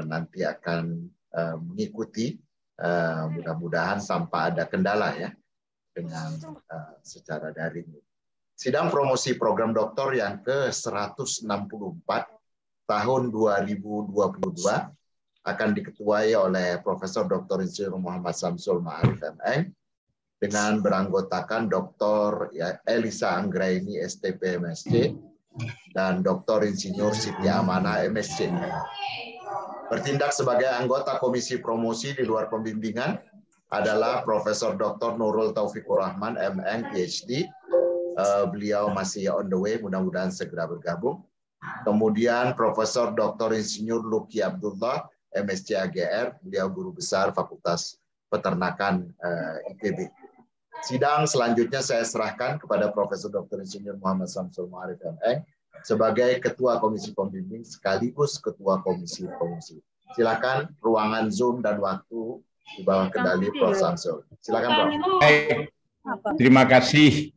nanti akan mengikuti, mudah-mudahan tanpa ada kendala ya, dengan secara daring. Sidang promosi program doktor yang ke-164 tahun 2022 akan diketuai oleh Profesor Dr. Insinyur Muhammad Samsul Ma'arif MM dengan beranggotakan Dr. Elisa Anggraini STP MSc dan Dr. Insinyur Siti Amanah MSc. Bertindak sebagai anggota Komisi Promosi di luar pembimbingan adalah Profesor Dr. Nurul Taufikur Rahman MN PhD. Beliau masih on the way, mudah-mudahan segera bergabung. Kemudian Profesor Dr. Insinyur Luki Abdullah MSc AGR, beliau guru besar Fakultas Peternakan IPB. Sidang selanjutnya saya serahkan kepada Profesor Dr. Insinyur Muhammad Samsul Ma'arif MN sebagai Ketua Komisi Pembimbing sekaligus Ketua Komisi Promosi. Silakan ruangan Zoom dan waktu di bawah kendali Prof. Samsul. Silakan Prof. Baik. Terima kasih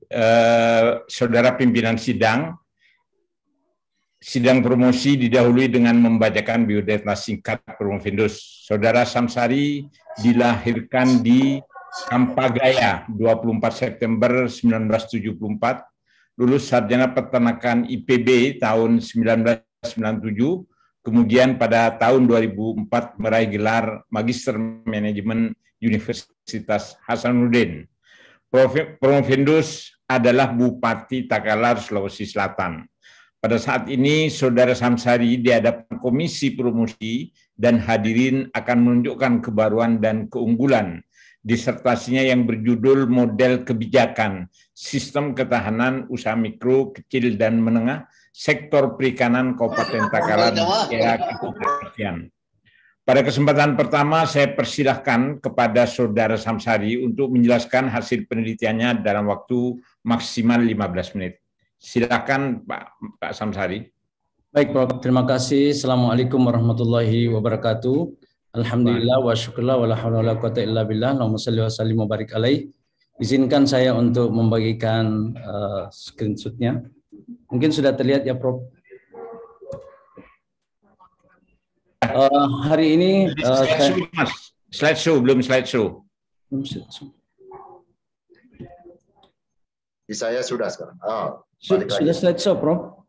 Saudara pimpinan sidang. Sidang promosi didahului dengan membacakan biodata singkat Profindus. Saudara Samsari dilahirkan di Kampagaya 24 September 1974. Lulus sarjana peternakan IPB tahun 1997, kemudian pada tahun 2004 meraih gelar Magister Manajemen Universitas Hasanuddin. Profindus adalah Bupati Takalar, Sulawesi Selatan. Pada saat ini, Saudara Samsari di hadapan Komisi Promosi dan hadirin akan menunjukkan kebaruan dan keunggulan disertasinya yang berjudul Model Kebijakan Sistem Ketahanan Usaha Mikro, Kecil, dan Menengah Sektor Perikanan Kabupaten Takalar era ketidakpastian. Pada kesempatan pertama, saya persilahkan kepada Saudara Samsari untuk menjelaskan hasil penelitiannya dalam waktu maksimal 15 menit. Silakan Pak Samsari. Baik, Prof. Terima kasih. Assalamualaikum warahmatullahi wabarakatuh. Alhamdulillah wa syukurlah wa la haula wa la quwata illa billah. Allahumma shalli wa sallim wa barik alaih. Izinkan saya untuk membagikan screenshot-nya. Mungkin sudah terlihat ya, Prof. Hari ini slideshow, belum slideshow. Di saya sudah sekarang. Oh, sudah slideshow, Prof.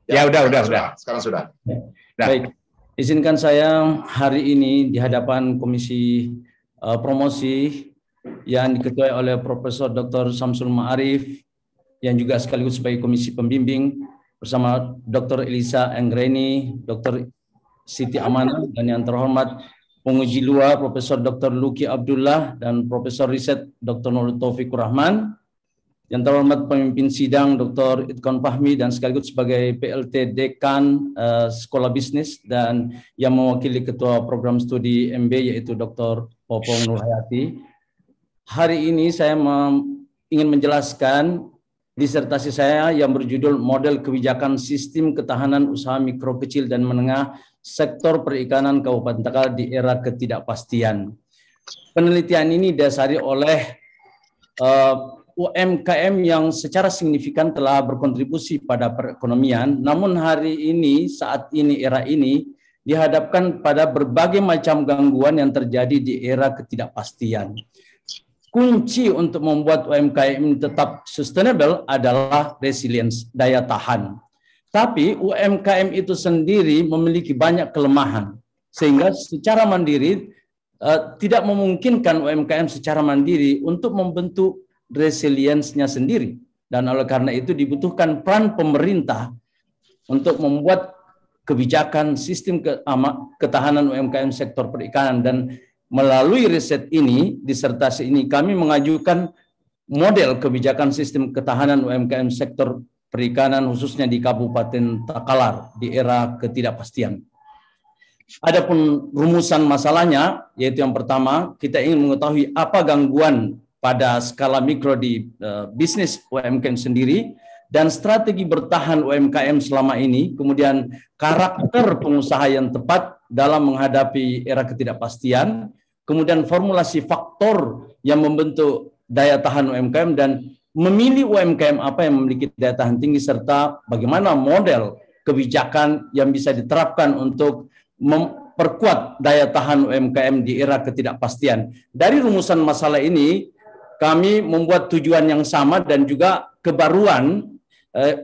Ya, udah. Sekarang sudah. Baik. Izinkan saya hari ini di hadapan Komisi Promosi yang diketuai oleh Profesor Dr. Samsul Ma'arif yang juga sekaligus sebagai Komisi Pembimbing bersama Dr. Elisa Anggraini, Dr. Siti Amanah, dan yang terhormat penguji luar Profesor Dr. Luki Abdullah dan Profesor Riset Dr. Nurul Taufikur Rahman, yang terhormat pemimpin sidang Dr. Idkon Fahmi dan sekaligus sebagai PLT Dekan Sekolah Bisnis dan yang mewakili Ketua Program Studi MB yaitu Dr. Popong Nurhayati. Hari ini saya ingin menjelaskan disertasi saya yang berjudul Model Kebijakan Sistem Ketahanan Usaha Mikro, Kecil, dan Menengah Sektor Perikanan Kabupaten Takalar di Era Ketidakpastian. Penelitian ini didasari oleh UMKM yang secara signifikan telah berkontribusi pada perekonomian, namun hari ini, saat ini, era ini, dihadapkan pada berbagai macam gangguan yang terjadi di era ketidakpastian. Kunci untuk membuat UMKM tetap sustainable adalah resilience, daya tahan. Tapi UMKM itu sendiri memiliki banyak kelemahan, sehingga secara mandiri tidak memungkinkan UMKM secara mandiri untuk membentuk resilience-nya sendiri, dan oleh karena itu dibutuhkan peran pemerintah untuk membuat kebijakan sistem ketahanan UMKM sektor perikanan. Dan melalui riset ini, disertasi ini, kami mengajukan model kebijakan sistem ketahanan UMKM sektor perikanan khususnya di Kabupaten Takalar di era ketidakpastian. Adapun rumusan masalahnya, yaitu yang pertama, kita ingin mengetahui apa gangguan pada skala mikro di bisnis UMKM sendiri dan strategi bertahan UMKM selama ini, kemudian karakter pengusaha yang tepat dalam menghadapi era ketidakpastian, kemudian formulasi faktor yang membentuk daya tahan UMKM dan memilih UMKM apa yang memiliki daya tahan tinggi, serta bagaimana model kebijakan yang bisa diterapkan untuk perkuat daya tahan UMKM di era ketidakpastian. Dari rumusan masalah ini, kami membuat tujuan yang sama dan juga kebaruan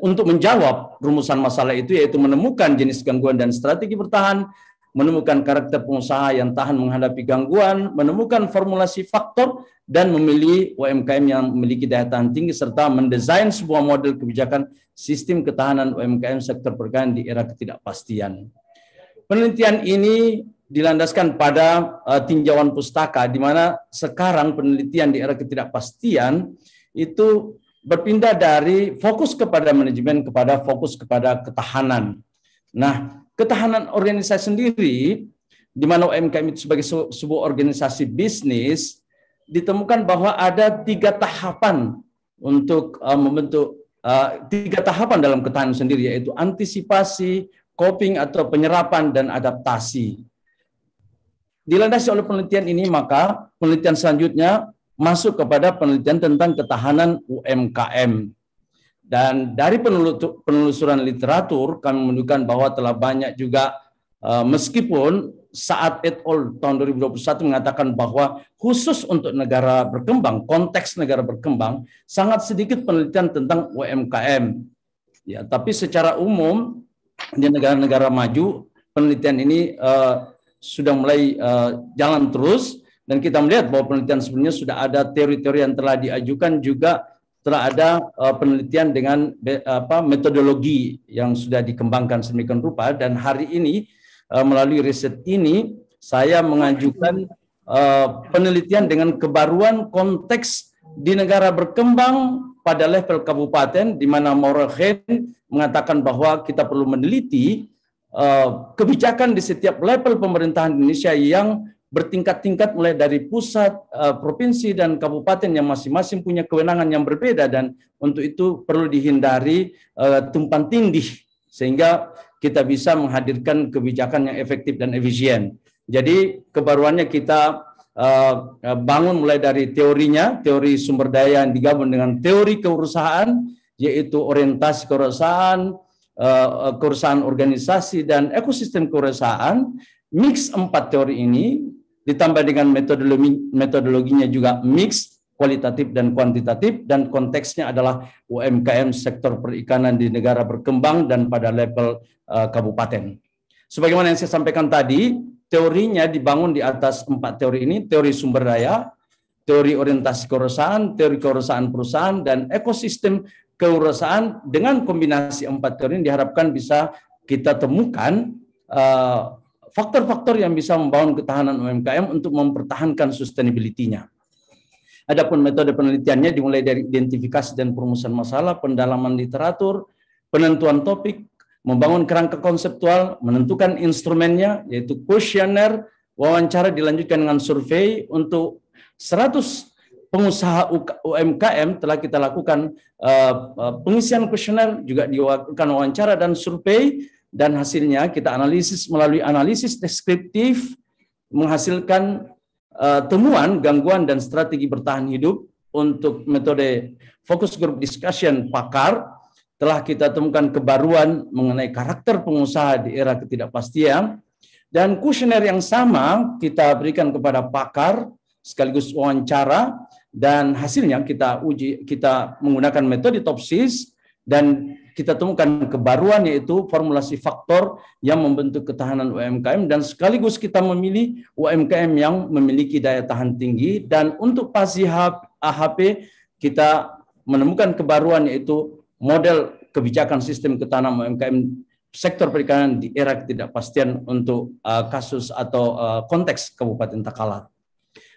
untuk menjawab rumusan masalah itu, yaitu menemukan jenis gangguan dan strategi bertahan, menemukan karakter pengusaha yang tahan menghadapi gangguan, menemukan formulasi faktor, dan memilih UMKM yang memiliki daya tahan tinggi, serta mendesain sebuah model kebijakan sistem ketahanan UMKM sektor perikanan di era ketidakpastian. Penelitian ini dilandaskan pada tinjauan pustaka, di mana sekarang penelitian di era ketidakpastian itu berpindah dari fokus kepada manajemen kepada fokus kepada ketahanan. Nah, ketahanan organisasi sendiri, di mana UMKM itu sebagai sebuah organisasi bisnis, ditemukan bahwa ada 3 tahapan untuk membentuk 3 tahapan dalam ketahanan sendiri, yaitu antisipasi, coping atau penyerapan, dan adaptasi. Dilandasi oleh penelitian ini, maka penelitian selanjutnya masuk kepada penelitian tentang ketahanan UMKM. Dan dari penelusuran literatur, kami menunjukkan bahwa telah banyak juga, meskipun saat et al. Tahun 2021 mengatakan bahwa khusus untuk negara berkembang, konteks negara berkembang, sangat sedikit penelitian tentang UMKM. Ya, tapi secara umum, di negara-negara maju, penelitian ini sudah mulai jalan terus, dan kita melihat bahwa penelitian sebelumnya sudah ada teori-teori yang telah diajukan, juga telah ada penelitian dengan metodologi yang sudah dikembangkan sedemikian rupa. Dan hari ini melalui riset ini saya mengajukan penelitian dengan kebaruan konteks di negara berkembang pada level kabupaten, di mana Maurel Khen mengatakan bahwa kita perlu meneliti kebijakan di setiap level pemerintahan Indonesia yang bertingkat-tingkat, mulai dari pusat, provinsi, dan kabupaten yang masing-masing punya kewenangan yang berbeda, dan untuk itu perlu dihindari tumpang tindih sehingga kita bisa menghadirkan kebijakan yang efektif dan efisien. Jadi kebaruannya kita bangun mulai dari teorinya, teori sumber daya yang digabung dengan teori kewirausahaan, yaitu orientasi kewirausahaan, kewirausahaan organisasi, dan ekosistem kewirausahaan. Mix 4 teori ini ditambah dengan metodologinya juga mix, kualitatif dan kuantitatif, dan konteksnya adalah UMKM sektor perikanan di negara berkembang dan pada level kabupaten. Sebagaimana yang saya sampaikan tadi, teorinya dibangun di atas 4 teori ini: teori sumber daya, teori orientasi kewirausahaan, teori kewirausahaan perusahaan, dan ekosistem kewirausahaan. Dengan kombinasi 4 teori ini diharapkan bisa kita temukan faktor-faktor yang bisa membangun ketahanan UMKM untuk mempertahankan sustainability-nya. Adapun metode penelitiannya dimulai dari identifikasi dan perumusan masalah, pendalaman literatur, penentuan topik, membangun kerangka konseptual, menentukan instrumennya, yaitu kuesioner, wawancara dilanjutkan dengan survei. Untuk 100 pengusaha UMKM telah kita lakukan pengisian kuesioner, juga dilakukan wawancara dan survei, dan hasilnya kita analisis melalui analisis deskriptif, menghasilkan temuan, gangguan, dan strategi bertahan hidup. Untuk metode focus group discussion pakar, telah kita temukan kebaruan mengenai karakter pengusaha di era ketidakpastian, dan kuesioner yang sama kita berikan kepada pakar sekaligus wawancara, dan hasilnya kita uji, kita menggunakan metode Topsis, dan kita temukan kebaruan, yaitu formulasi faktor yang membentuk ketahanan UMKM, dan sekaligus kita memilih UMKM yang memiliki daya tahan tinggi. Dan untuk PASI AHP kita menemukan kebaruan, yaitu model kebijakan sistem ketahanan UMKM sektor perikanan di era ketidakpastian untuk kasus atau konteks Kabupaten Takalar.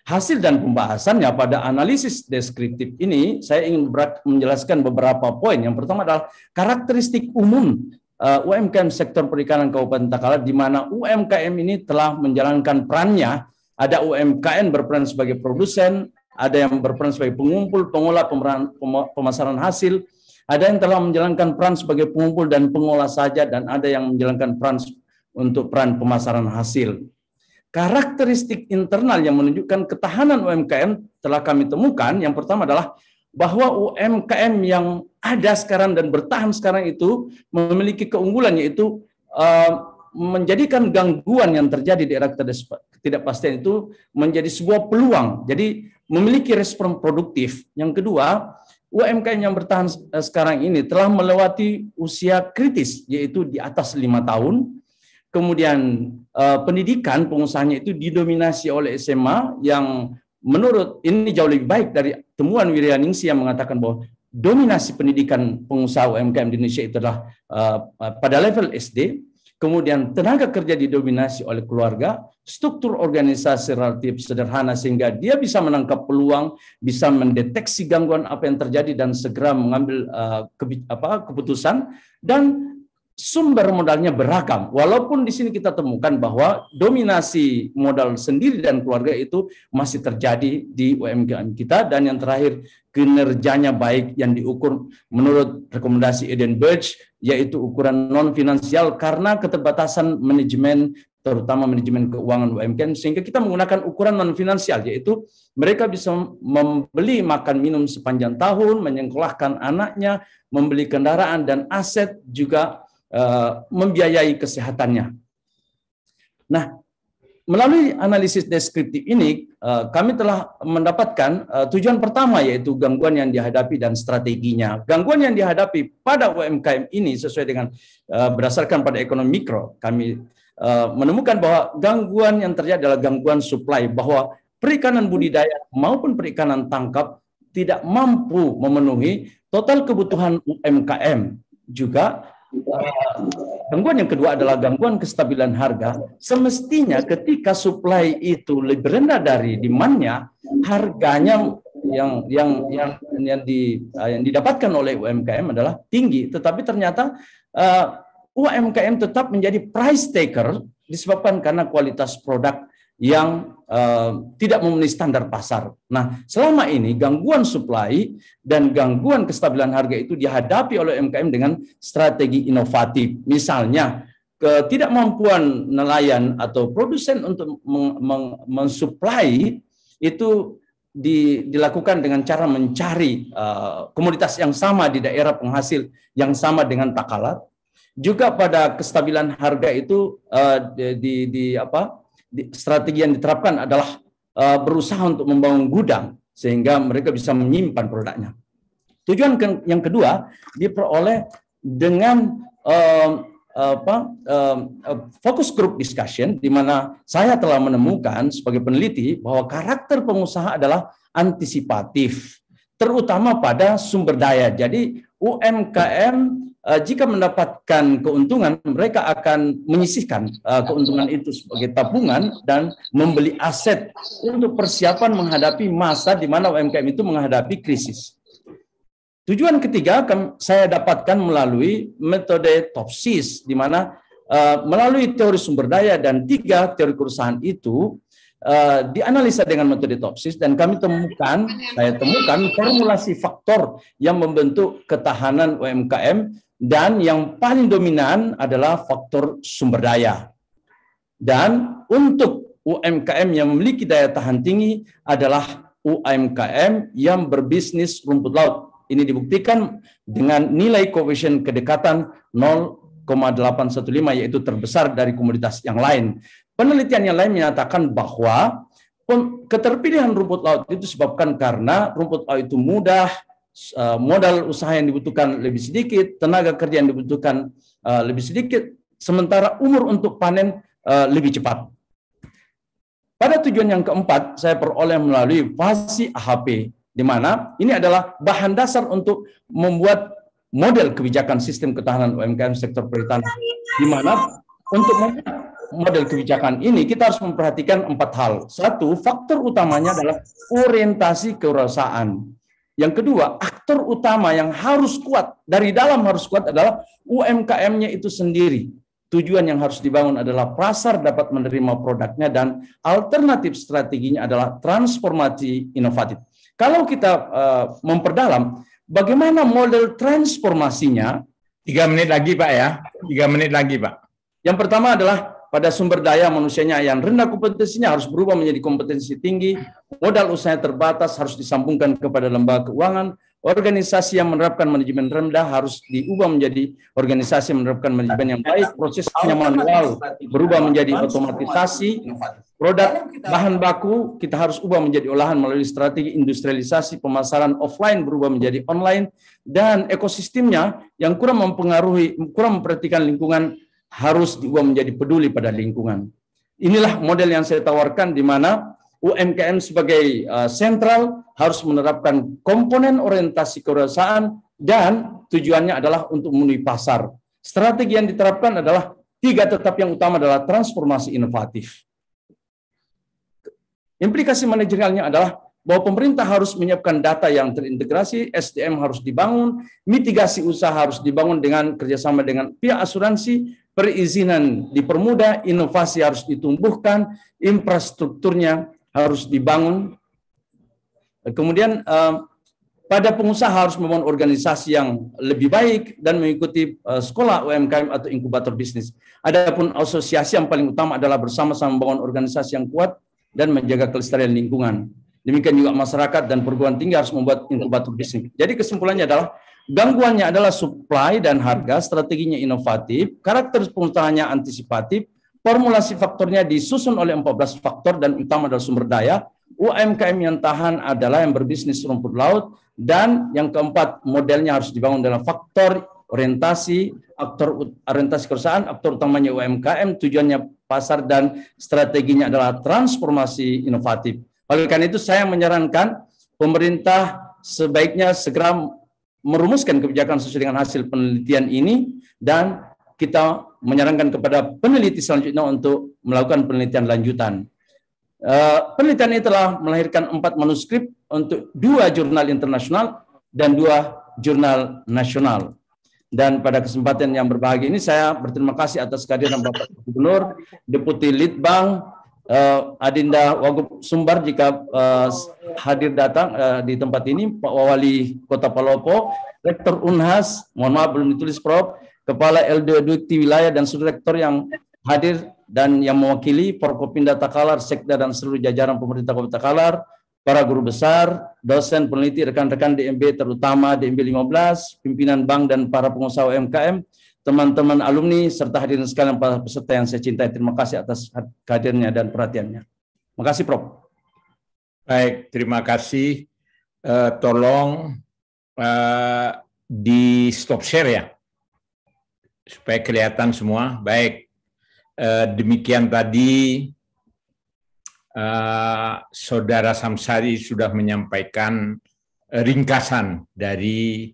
Hasil dan pembahasannya pada analisis deskriptif ini, saya ingin menjelaskan beberapa poin. Yang pertama adalah karakteristik umum UMKM sektor perikanan Kabupaten Takalar, di mana UMKM ini telah menjalankan perannya. Ada UMKM berperan sebagai produsen, ada yang berperan sebagai pengumpul, pengolah, pemasaran hasil, ada yang telah menjalankan peran sebagai pengumpul dan pengolah saja, dan ada yang menjalankan peran untuk peran pemasaran hasil. Karakteristik internal yang menunjukkan ketahanan UMKM telah kami temukan. Yang pertama adalah bahwa UMKM yang ada sekarang dan bertahan sekarang itu memiliki keunggulan, yaitu menjadikan gangguan yang terjadi di era ketidakpastian itu menjadi sebuah peluang. Jadi memiliki respon produktif. Yang kedua, UMKM yang bertahan sekarang ini telah melewati usia kritis, yaitu di atas 5 tahun. Kemudian pendidikan pengusahanya itu didominasi oleh SMA yang menurut ini jauh lebih baik dari temuan Wiryaningsih yang mengatakan bahwa dominasi pendidikan pengusaha UMKM di Indonesia itu adalah pada level SD. Kemudian tenaga kerja didominasi oleh keluarga, struktur organisasi relatif sederhana sehingga dia bisa menangkap peluang, bisa mendeteksi gangguan apa yang terjadi dan segera mengambil keputusan, dan sumber modalnya beragam. Walaupun di sini kita temukan bahwa dominasi modal sendiri dan keluarga itu masih terjadi di UMKM kita, dan yang terakhir kinerjanya baik yang diukur menurut rekomendasi Eden Birch, yaitu ukuran non finansial karena keterbatasan manajemen, terutama manajemen keuangan UMKM, sehingga kita menggunakan ukuran non finansial, yaitu mereka bisa membeli makan minum sepanjang tahun, menyekolahkan anaknya, membeli kendaraan dan aset, juga membiayai kesehatannya. Nah, melalui analisis deskriptif ini, kami telah mendapatkan tujuan pertama, yaitu gangguan yang dihadapi dan strateginya. Gangguan yang dihadapi pada UMKM ini sesuai dengan berdasarkan pada ekonomi mikro, kami menemukan bahwa gangguan yang terjadi adalah gangguan supply, bahwa perikanan budidaya maupun perikanan tangkap tidak mampu memenuhi total kebutuhan UMKM. Juga gangguan yang kedua adalah gangguan kestabilan harga. Semestinya ketika supply itu lebih rendah dari demand-nya, harganya yang didapatkan oleh UMKM adalah tinggi. Tetapi ternyata UMKM tetap menjadi price taker disebabkan karena kualitas produk yang tidak memenuhi standar pasar. Nah, selama ini gangguan supply dan gangguan kestabilan harga itu dihadapi oleh UMKM dengan strategi inovatif. Misalnya, ketidakmampuan nelayan atau produsen untuk mensuplai itu dilakukan dengan cara mencari komoditas yang sama di daerah penghasil yang sama dengan takalar. Juga pada kestabilan harga itu strategi yang diterapkan adalah berusaha untuk membangun gudang sehingga mereka bisa menyimpan produknya. Tujuan yang kedua diperoleh dengan focus group discussion, di mana saya telah menemukan sebagai peneliti bahwa karakter pengusaha adalah antisipatif, terutama pada sumber daya. Jadi UMKM jika mendapatkan keuntungan, mereka akan menyisihkan keuntungan itu sebagai tabungan dan membeli aset untuk persiapan menghadapi masa di mana UMKM itu menghadapi krisis. Tujuan ketiga saya dapatkan melalui metode Topsis, di mana melalui teori sumber daya dan 3 teori perusahaan itu dianalisa dengan metode Topsis, dan saya temukan formulasi faktor yang membentuk ketahanan UMKM, dan yang paling dominan adalah faktor sumber daya. Dan untuk UMKM yang memiliki daya tahan tinggi adalah UMKM yang berbisnis rumput laut. Ini dibuktikan dengan nilai koefisien kedekatan 0,815, yaitu terbesar dari komoditas yang lain. Penelitian yang lain menyatakan bahwa keterpilihan rumput laut itu disebabkan karena rumput laut itu mudah, modal usaha yang dibutuhkan lebih sedikit, tenaga kerja yang dibutuhkan lebih sedikit, sementara umur untuk panen lebih cepat. Pada tujuan yang keempat, saya peroleh melalui FASI AHP, di mana ini adalah bahan dasar untuk membuat model kebijakan sistem ketahanan UMKM sektor perikanan, di mana untuk model kebijakan ini kita harus memperhatikan 4 hal. 1, faktor utamanya adalah orientasi kewirausahaan. Yang kedua, aktor utama yang harus kuat, dari dalam harus kuat adalah UMKM-nya itu sendiri. Tujuan yang harus dibangun adalah pasar dapat menerima produknya, dan alternatif strateginya adalah transformasi inovatif. Kalau kita memperdalam, bagaimana model transformasinya? 3 menit lagi, Pak ya. 3 menit lagi, Pak. Yang pertama adalah pada sumber daya manusianya yang rendah kompetensinya harus berubah menjadi kompetensi tinggi, modal usaha terbatas harus disambungkan kepada lembaga keuangan, organisasi yang menerapkan manajemen rendah harus diubah menjadi organisasi yang menerapkan manajemen yang baik, prosesnya manual berubah menjadi otomatisasi, produk bahan baku kita harus ubah menjadi olahan melalui strategi industrialisasi, pemasaran offline berubah menjadi online, dan ekosistemnya yang kurang memperhatikan lingkungan harus diubah menjadi peduli pada lingkungan. Inilah model yang saya tawarkan, di mana UMKM sebagai sentral harus menerapkan komponen orientasi kewirausahaan dan tujuannya adalah untuk memenuhi pasar. Strategi yang diterapkan adalah 3, tetap yang utama adalah transformasi inovatif. Implikasi manajerialnya adalah bahwa pemerintah harus menyiapkan data yang terintegrasi, SDM harus dibangun, mitigasi usaha harus dibangun dengan kerjasama dengan pihak asuransi, perizinan dipermudah, inovasi harus ditumbuhkan, infrastrukturnya harus dibangun. Kemudian pada pengusaha harus membangun organisasi yang lebih baik dan mengikuti sekolah UMKM atau inkubator bisnis. Adapun asosiasi yang paling utama adalah bersama-sama membangun organisasi yang kuat dan menjaga kelestarian lingkungan. Demikian juga masyarakat dan perguruan tinggi harus membuat inkubator bisnis. Jadi kesimpulannya adalah gangguannya adalah supply dan harga, strateginya inovatif, karakter pengusahanya antisipatif, formulasi faktornya disusun oleh 14 faktor dan utama adalah sumber daya. UMKM yang tahan adalah yang berbisnis rumput laut, dan yang keempat modelnya harus dibangun dalam faktor orientasi, aktor orientasi perusahaan, aktor utamanya UMKM, tujuannya pasar, dan strateginya adalah transformasi inovatif. Oleh karena itu saya menyarankan pemerintah sebaiknya segera merumuskan kebijakan sesuai dengan hasil penelitian ini, dan kita menyarankan kepada peneliti selanjutnya untuk melakukan penelitian lanjutan. Penelitian ini telah melahirkan 4 manuskrip untuk 2 jurnal internasional dan 2 jurnal nasional. Dan pada kesempatan yang berbahagia ini saya berterima kasih atas kehadiran Bapak Gubernur, Deputi Litbang, Adinda Wagub Sumbar jika hadir datang di tempat ini, Pak Wali Kota Palopo, Rektor Unhas, mohon maaf belum ditulis Prof, Kepala LD Wilayah dan Subrektor yang hadir dan yang mewakili, Forkopimda Takalar, Sekda dan seluruh jajaran pemerintah Kabupaten Takalar, para guru besar, dosen, peneliti, rekan-rekan DMB terutama DMB 15, pimpinan bank dan para pengusaha UMKM, teman-teman alumni serta hadirin sekalian para peserta yang saya cintai. Terima kasih atas hadirnya dan perhatiannya. Terima kasih, Prof. Baik, terima kasih. Tolong di stop share ya, supaya kelihatan semua. Baik, demikian tadi Saudara Samsari sudah menyampaikan ringkasan dari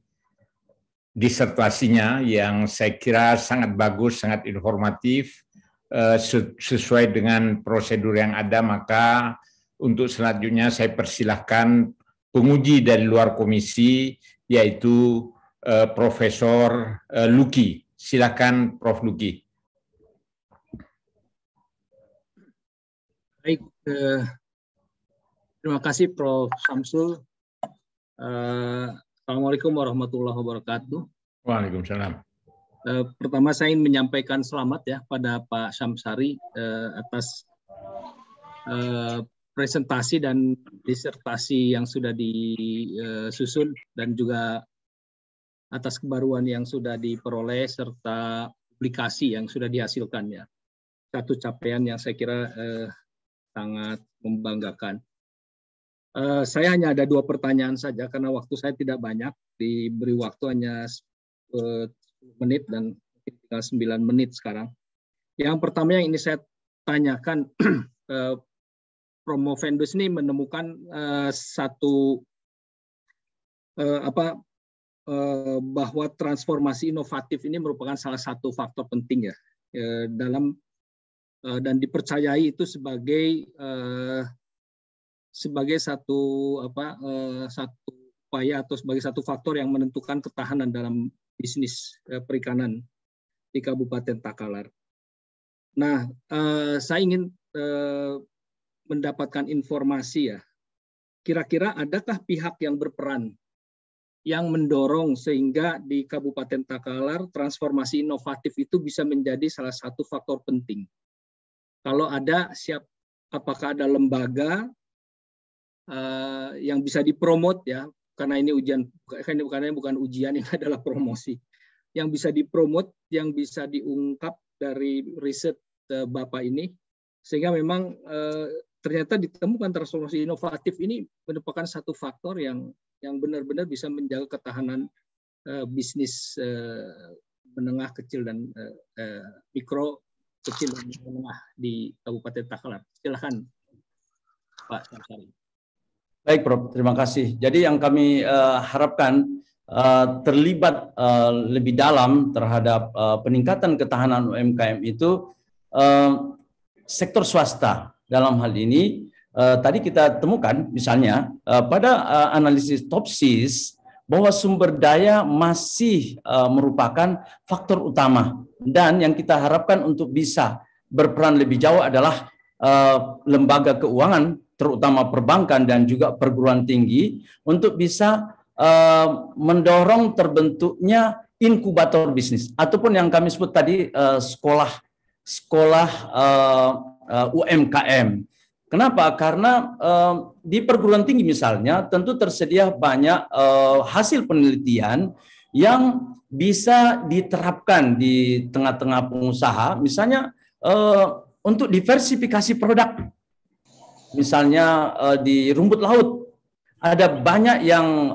disertasinya yang saya kira sangat bagus, sangat informatif, sesuai dengan prosedur yang ada. Maka untuk selanjutnya saya persilahkan penguji dari luar komisi, yaitu Profesor Luki. Silakan Prof. Luki. Baik, terima kasih Prof. Samsul. Assalamualaikum warahmatullahi wabarakatuh. Waalaikumsalam. Pertama saya ingin menyampaikan selamat ya pada Pak Samsari atas presentasi dan disertasi yang sudah disusun, dan juga atas kebaruan yang sudah diperoleh serta publikasi yang sudah dihasilkan ya. Satu capaian yang saya kira sangat membanggakan. Saya hanya ada 2 pertanyaan saja karena waktu saya tidak banyak, diberi waktu hanya 10 menit dan tinggal 9 menit sekarang. Yang pertama yang ini saya tanyakan, Promovendus ini menemukan bahwa transformasi inovatif ini merupakan salah satu faktor penting ya dalam dan dipercayai itu sebagai satu upaya atau sebagai satu faktor yang menentukan ketahanan dalam bisnis perikanan di Kabupaten Takalar. Nah, saya ingin mendapatkan informasi ya, kira-kira adakah pihak yang berperan yang mendorong sehingga di Kabupaten Takalar transformasi inovatif itu bisa menjadi salah satu faktor penting? Kalau ada, apakah ada lembaga yang bisa dipromot ya, karena ini bukan ujian, ini adalah promosi. Yang bisa dipromot, yang bisa diungkap dari riset Bapak ini, sehingga memang ternyata ditemukan transformasi inovatif ini merupakan satu faktor yang benar-benar bisa menjaga ketahanan bisnis menengah kecil dan mikro kecil dan menengah di Kabupaten Takalar. Silakan Pak Samsari. Baik, Prof. Terima kasih. Jadi yang kami harapkan terlibat lebih dalam terhadap peningkatan ketahanan UMKM itu sektor swasta. Dalam hal ini tadi kita temukan misalnya pada analisis Topsis bahwa sumber daya masih merupakan faktor utama, dan yang kita harapkan untuk bisa berperan lebih jauh adalah lembaga keuangan, terutama perbankan dan juga perguruan tinggi, untuk bisa mendorong terbentuknya inkubator bisnis ataupun yang kami sebut tadi sekolah UMKM. Kenapa? Karena di perguruan tinggi misalnya tentu tersedia banyak hasil penelitian yang bisa diterapkan di tengah-tengah pengusaha, misalnya untuk diversifikasi produk. Misalnya di rumput laut, ada banyak yang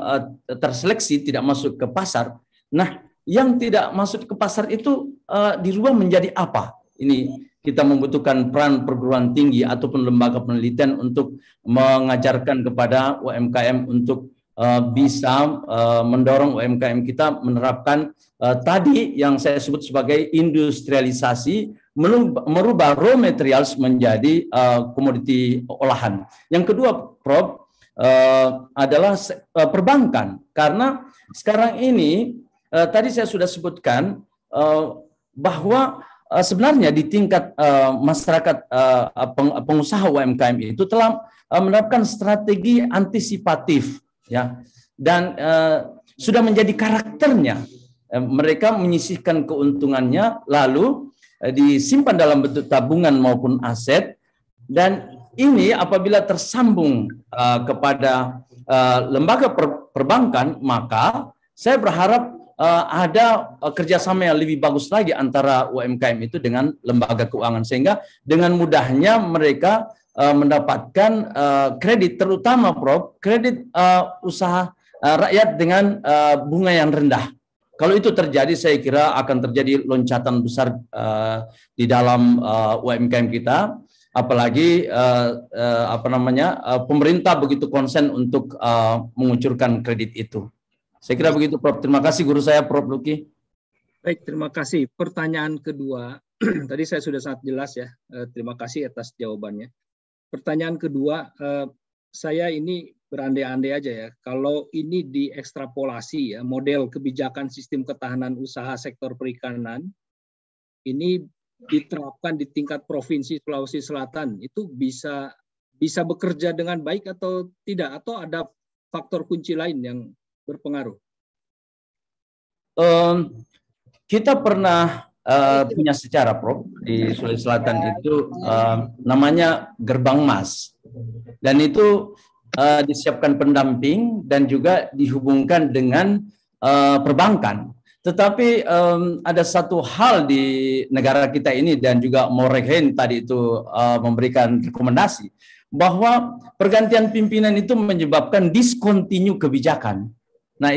terseleksi tidak masuk ke pasar. Nah, yang tidak masuk ke pasar itu dirubah menjadi apa? Ini kita membutuhkan peran perguruan tinggi ataupun lembaga penelitian untuk mengajarkan kepada UMKM untuk bisa mendorong UMKM kita menerapkan tadi yang saya sebut sebagai industrialisasi, merubah raw materials menjadi komoditi olahan. Yang kedua, Prof, adalah perbankan, karena sekarang ini tadi saya sudah sebutkan bahwa sebenarnya di tingkat masyarakat pengusaha UMKM itu telah menerapkan strategi antisipatif, ya, dan sudah menjadi karakternya. Mereka menyisihkan keuntungannya lalu disimpan dalam bentuk tabungan maupun aset, dan ini apabila tersambung kepada lembaga perbankan, maka saya berharap ada kerjasama yang lebih bagus lagi antara UMKM itu dengan lembaga keuangan, sehingga dengan mudahnya mereka mendapatkan kredit, terutama Prof, kredit usaha rakyat dengan bunga yang rendah. Kalau itu terjadi, saya kira akan terjadi loncatan besar di dalam UMKM kita, apalagi pemerintah begitu konsen untuk mengucurkan kredit itu. Saya kira begitu, Prof. Terima kasih guru saya, Prof. Luki. Baik, terima kasih. Pertanyaan kedua, tadi saya sudah sangat jelas ya. Terima kasih atas jawabannya. Pertanyaan kedua, saya ini berandai-andai aja ya. Kalau ini diekstrapolasi ya, model kebijakan sistem ketahanan usaha sektor perikanan, ini diterapkan di tingkat provinsi Sulawesi Selatan, itu bisa bekerja dengan baik atau tidak? Atau ada faktor kunci lain yang berpengaruh? Kita pernah punya secara, Prof, di Sulawesi Selatan itu namanya Gerbang Mas, dan itu disiapkan pendamping dan juga dihubungkan dengan perbankan. Tetapi ada satu hal di negara kita ini, dan juga Morekhen tadi itu memberikan rekomendasi, bahwa pergantian pimpinan itu menyebabkan diskontinu kebijakan. Nah,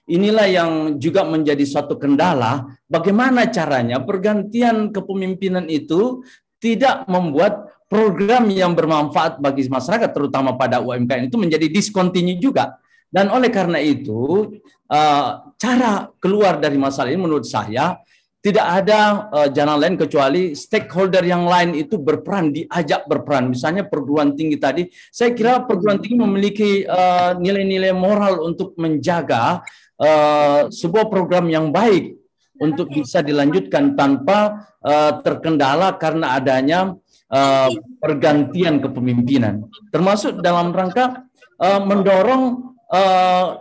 inilah yang juga menjadi suatu kendala. Bagaimana caranya pergantian kepemimpinan itu tidak membuat program yang bermanfaat bagi masyarakat, terutama pada UMKM itu menjadi diskontinu juga. Dan oleh karena itu, cara keluar dari masalah ini menurut saya tidak ada jalan lain kecuali stakeholder yang lain itu diajak berperan. Misalnya perguruan tinggi tadi, saya kira perguruan tinggi memiliki nilai-nilai moral untuk menjaga sebuah program yang baik untuk bisa dilanjutkan tanpa terkendala karena adanya pergantian kepemimpinan. Termasuk dalam rangka mendorong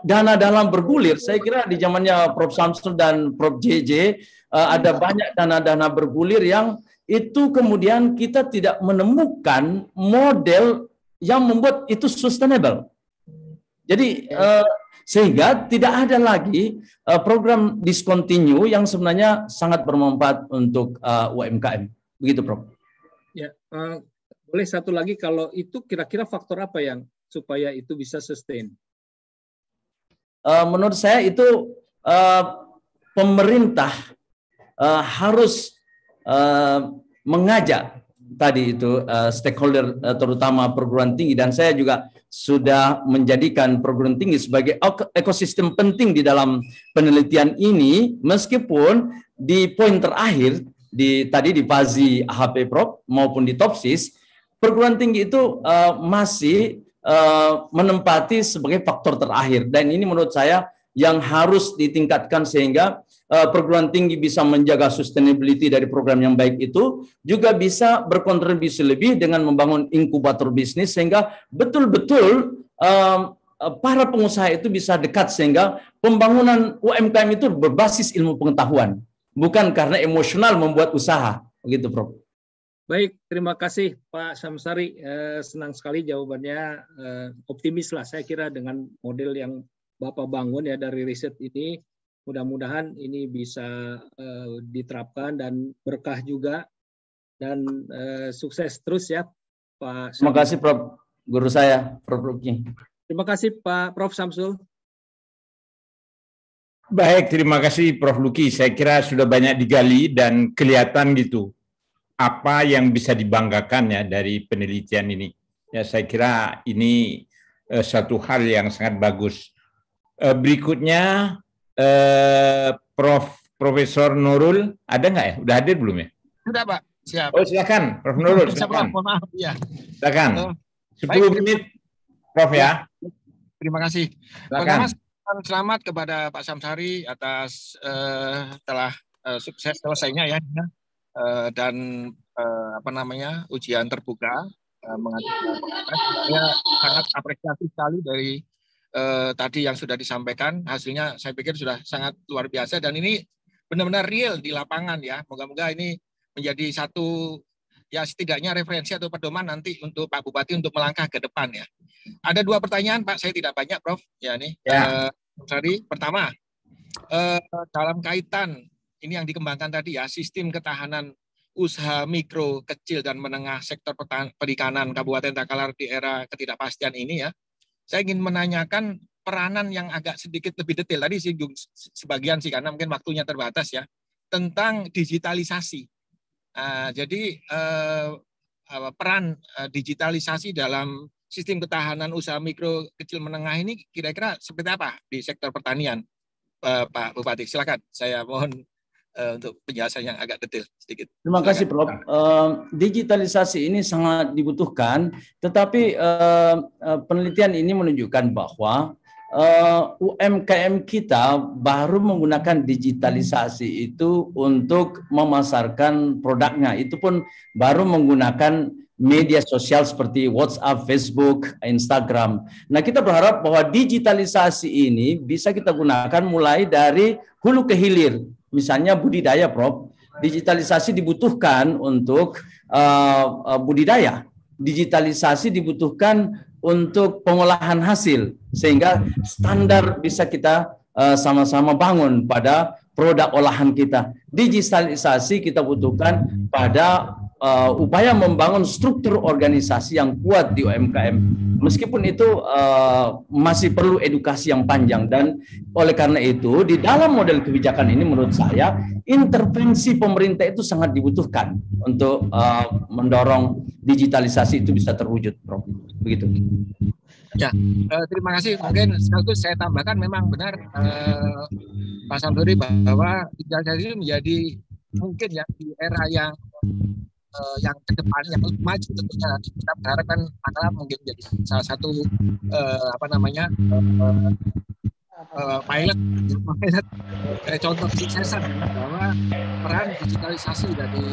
dana dalam bergulir. Saya kira di zamannya Prof. Samsul dan Prof. JJ ada banyak dana-dana bergulir yang itu kemudian kita tidak menemukan model yang membuat itu sustainable. Jadi Sehingga tidak ada lagi program discontinue yang sebenarnya sangat bermanfaat untuk UMKM. Begitu, Prof. Ya, boleh satu lagi, kalau itu kira-kira faktor apa yang supaya itu bisa sustain? Menurut saya itu pemerintah harus mengajak tadi itu stakeholder terutama perguruan tinggi, dan saya juga sudah menjadikan perguruan tinggi sebagai ekosistem penting di dalam penelitian ini, meskipun di poin terakhir tadi di FASI HP Prof maupun di TOPSIS, perguruan tinggi itu masih menempati sebagai faktor terakhir, dan ini menurut saya yang harus ditingkatkan sehingga perguruan tinggi bisa menjaga sustainability dari program yang baik itu, juga bisa berkontribusi lebih dengan membangun inkubator bisnis sehingga betul-betul para pengusaha itu bisa dekat, sehingga pembangunan UMKM itu berbasis ilmu pengetahuan, bukan karena emosional membuat usaha. Begitu, Prof. Baik, terima kasih Pak Syamsari. Senang sekali jawabannya, optimis lah saya kira dengan model yang Bapak bangun ya dari riset ini. Mudah-mudahan ini bisa diterapkan dan berkah juga, dan sukses terus ya Pak Syamsul. Terima kasih Prof. Guru saya, Prof. Luki. Terima kasih Pak Prof. Syamsul. Baik, terima kasih Prof. Luki. Saya kira sudah banyak digali dan kelihatan gitu apa yang bisa dibanggakan ya dari penelitian ini. Ya, saya kira ini satu hal yang sangat bagus. Berikutnya Profesor Nurul, ada nggak ya? Udah hadir belum ya? Sudah Pak, siap. Oh silakan, Prof. Nurul. Silakan. Maaf ya. Silakan. 10 menit, Prof ya. Terima kasih. Silakan. Pertama, selamat kepada Pak Syamsari atas telah sukses selesainya ya. Dan ujian terbuka saya sangat apresiasi sekali dari tadi yang sudah disampaikan, hasilnya saya pikir sudah sangat luar biasa, dan ini benar-benar real di lapangan ya. Moga-moga ini menjadi satu ya setidaknya referensi atau pedoman nanti untuk Pak Bupati untuk melangkah ke depan ya. Ada 2 pertanyaan Pak, saya tidak banyak Prof. Ya nih. Ya. Pertama, dalam kaitan ini yang dikembangkan tadi ya, sistem ketahanan usaha mikro, kecil, dan menengah sektor perikanan Kabupaten Takalar di era ketidakpastian ini ya. Saya ingin menanyakan peranan yang agak sedikit lebih detail. Tadi singgung sebagian sih karena mungkin waktunya terbatas ya. Tentang digitalisasi. Jadi peran digitalisasi dalam sistem ketahanan usaha mikro, kecil, menengah ini kira-kira seperti apa di sektor pertanian? Pak Bupati, silakan. Saya mohon untuk penjelasan yang agak detail sedikit. Terima kasih Prof. Digitalisasi ini sangat dibutuhkan, tetapi penelitian ini menunjukkan bahwa UMKM kita baru menggunakan digitalisasi itu untuk memasarkan produknya. Itu pun baru menggunakan media sosial seperti WhatsApp, Facebook, Instagram. Nah, kita berharap bahwa digitalisasi ini bisa kita gunakan mulai dari hulu ke hilir. Misalnya budidaya, Prof. Digitalisasi dibutuhkan untuk budidaya. Digitalisasi dibutuhkan untuk pengolahan hasil, sehingga standar bisa kita sama-sama bangun pada produk olahan kita. Digitalisasi kita butuhkan pada upaya membangun struktur organisasi yang kuat di UMKM. Meskipun itu masih perlu edukasi yang panjang, dan oleh karena itu di dalam model kebijakan ini menurut saya intervensi pemerintah itu sangat dibutuhkan untuk mendorong digitalisasi itu bisa terwujud, Prof. Begitu. Ya, terima kasih. Mungkin sekaligus saya tambahkan, memang benar Pak Syamsuri bahwa digitalisasi menjadi mungkin ya di era yang ke depan yang lebih maju tentunya. Kita berharapkan Takalar mungkin menjadi salah satu pilot contoh kesuksesan bahwa peran digitalisasi dari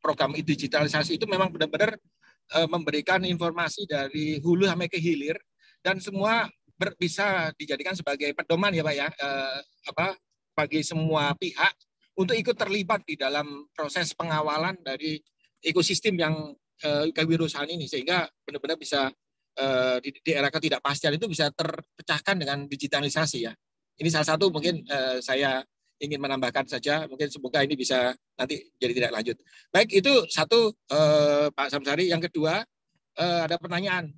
program digitalisasi itu memang benar-benar memberikan informasi dari hulu sampai ke hilir, dan semua bisa dijadikan sebagai pedoman ya Pak ya, bagi semua pihak untuk ikut terlibat di dalam proses pengawalan dari ekosistem yang kewirausahaan ini, sehingga benar-benar bisa di era ketidakpastian itu bisa terpecahkan dengan digitalisasi ya. Ini salah satu mungkin saya ingin menambahkan saja, mungkin semoga ini bisa nanti jadi tidak lanjut. Baik, itu satu Pak Samsari. Yang kedua, ada pertanyaan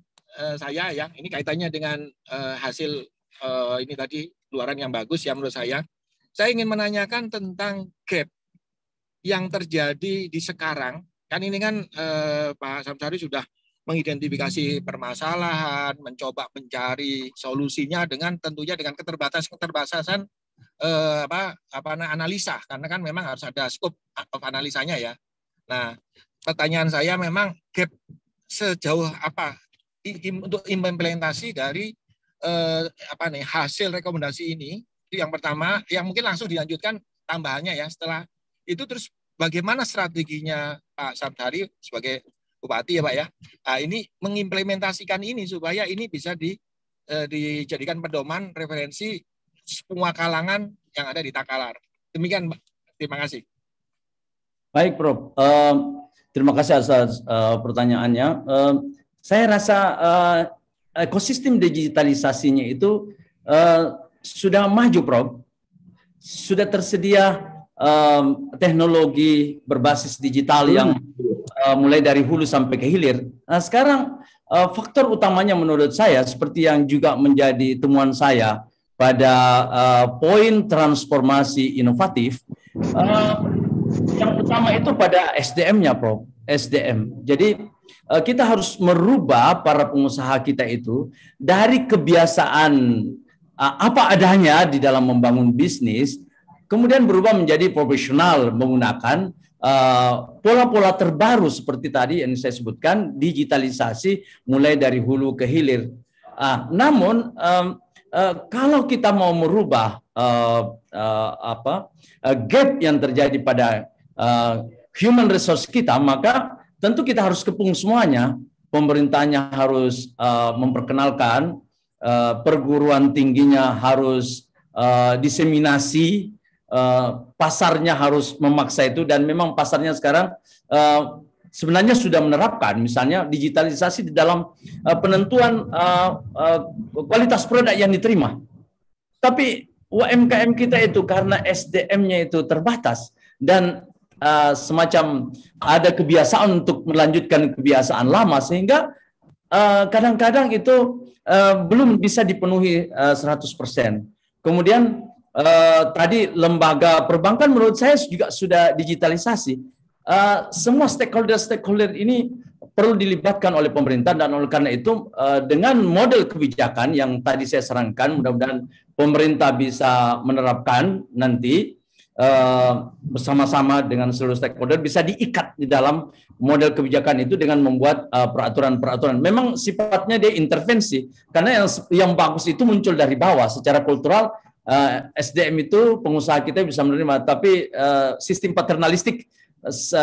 saya ya, ini kaitannya dengan hasil ini tadi luaran yang bagus ya menurut saya. Saya ingin menanyakan tentang gap yang terjadi di sekarang. Kan ini kan Pak Samsari sudah mengidentifikasi permasalahan, mencoba mencari solusinya dengan tentunya dengan keterbatasan analisa, karena kan memang harus ada scope of analisanya ya. Nah, pertanyaan saya memang gap sejauh apa untuk implementasi dari hasil rekomendasi ini. Itu yang pertama, yang mungkin langsung dilanjutkan tambahannya ya. Setelah itu terus bagaimana strateginya Pak Samsari sebagai Bupati ya Pak ya. Nah, ini mengimplementasikan ini supaya ini bisa dijadikan pedoman referensi semua kalangan yang ada di Takalar. Demikian Pak. Terima kasih. Baik Prof. Terima kasih atas pertanyaannya. Saya rasa ekosistem digitalisasinya itu sudah maju Prof. Sudah tersedia teknologi berbasis digital yang mulai dari hulu sampai ke hilir. Nah, sekarang faktor utamanya menurut saya seperti yang juga menjadi temuan saya pada poin transformasi inovatif, yang utama itu pada SDM-nya, Prof. SDM. Jadi kita harus merubah para pengusaha kita itu dari kebiasaan apa adanya di dalam membangun bisnis, kemudian berubah menjadi profesional menggunakan pola-pola terbaru seperti tadi yang saya sebutkan, digitalisasi mulai dari hulu ke hilir. Namun kalau kita mau merubah gap yang terjadi pada human resource kita, maka tentu kita harus kepung semuanya. Pemerintahnya harus memperkenalkan, perguruan tingginya harus diseminasi, pasarnya harus memaksa itu, dan memang pasarnya sekarang sebenarnya sudah menerapkan misalnya digitalisasi di dalam penentuan kualitas produk yang diterima. Tapi UMKM kita itu karena SDM-nya itu terbatas dan semacam ada kebiasaan untuk melanjutkan kebiasaan lama, sehingga kadang-kadang itu belum bisa dipenuhi 100%. Kemudian tadi lembaga perbankan menurut saya juga sudah digitalisasi. Semua stakeholder ini perlu dilibatkan oleh pemerintah, dan oleh karena itu dengan model kebijakan yang tadi saya sarankan, mudah-mudahan pemerintah bisa menerapkan nanti bersama-sama dengan seluruh stakeholder, bisa diikat di dalam model kebijakan itu dengan membuat peraturan-peraturan. Memang sifatnya dia intervensi, karena yang bagus itu muncul dari bawah. Secara kultural SDM itu pengusaha kita bisa menerima, tapi sistem paternalistik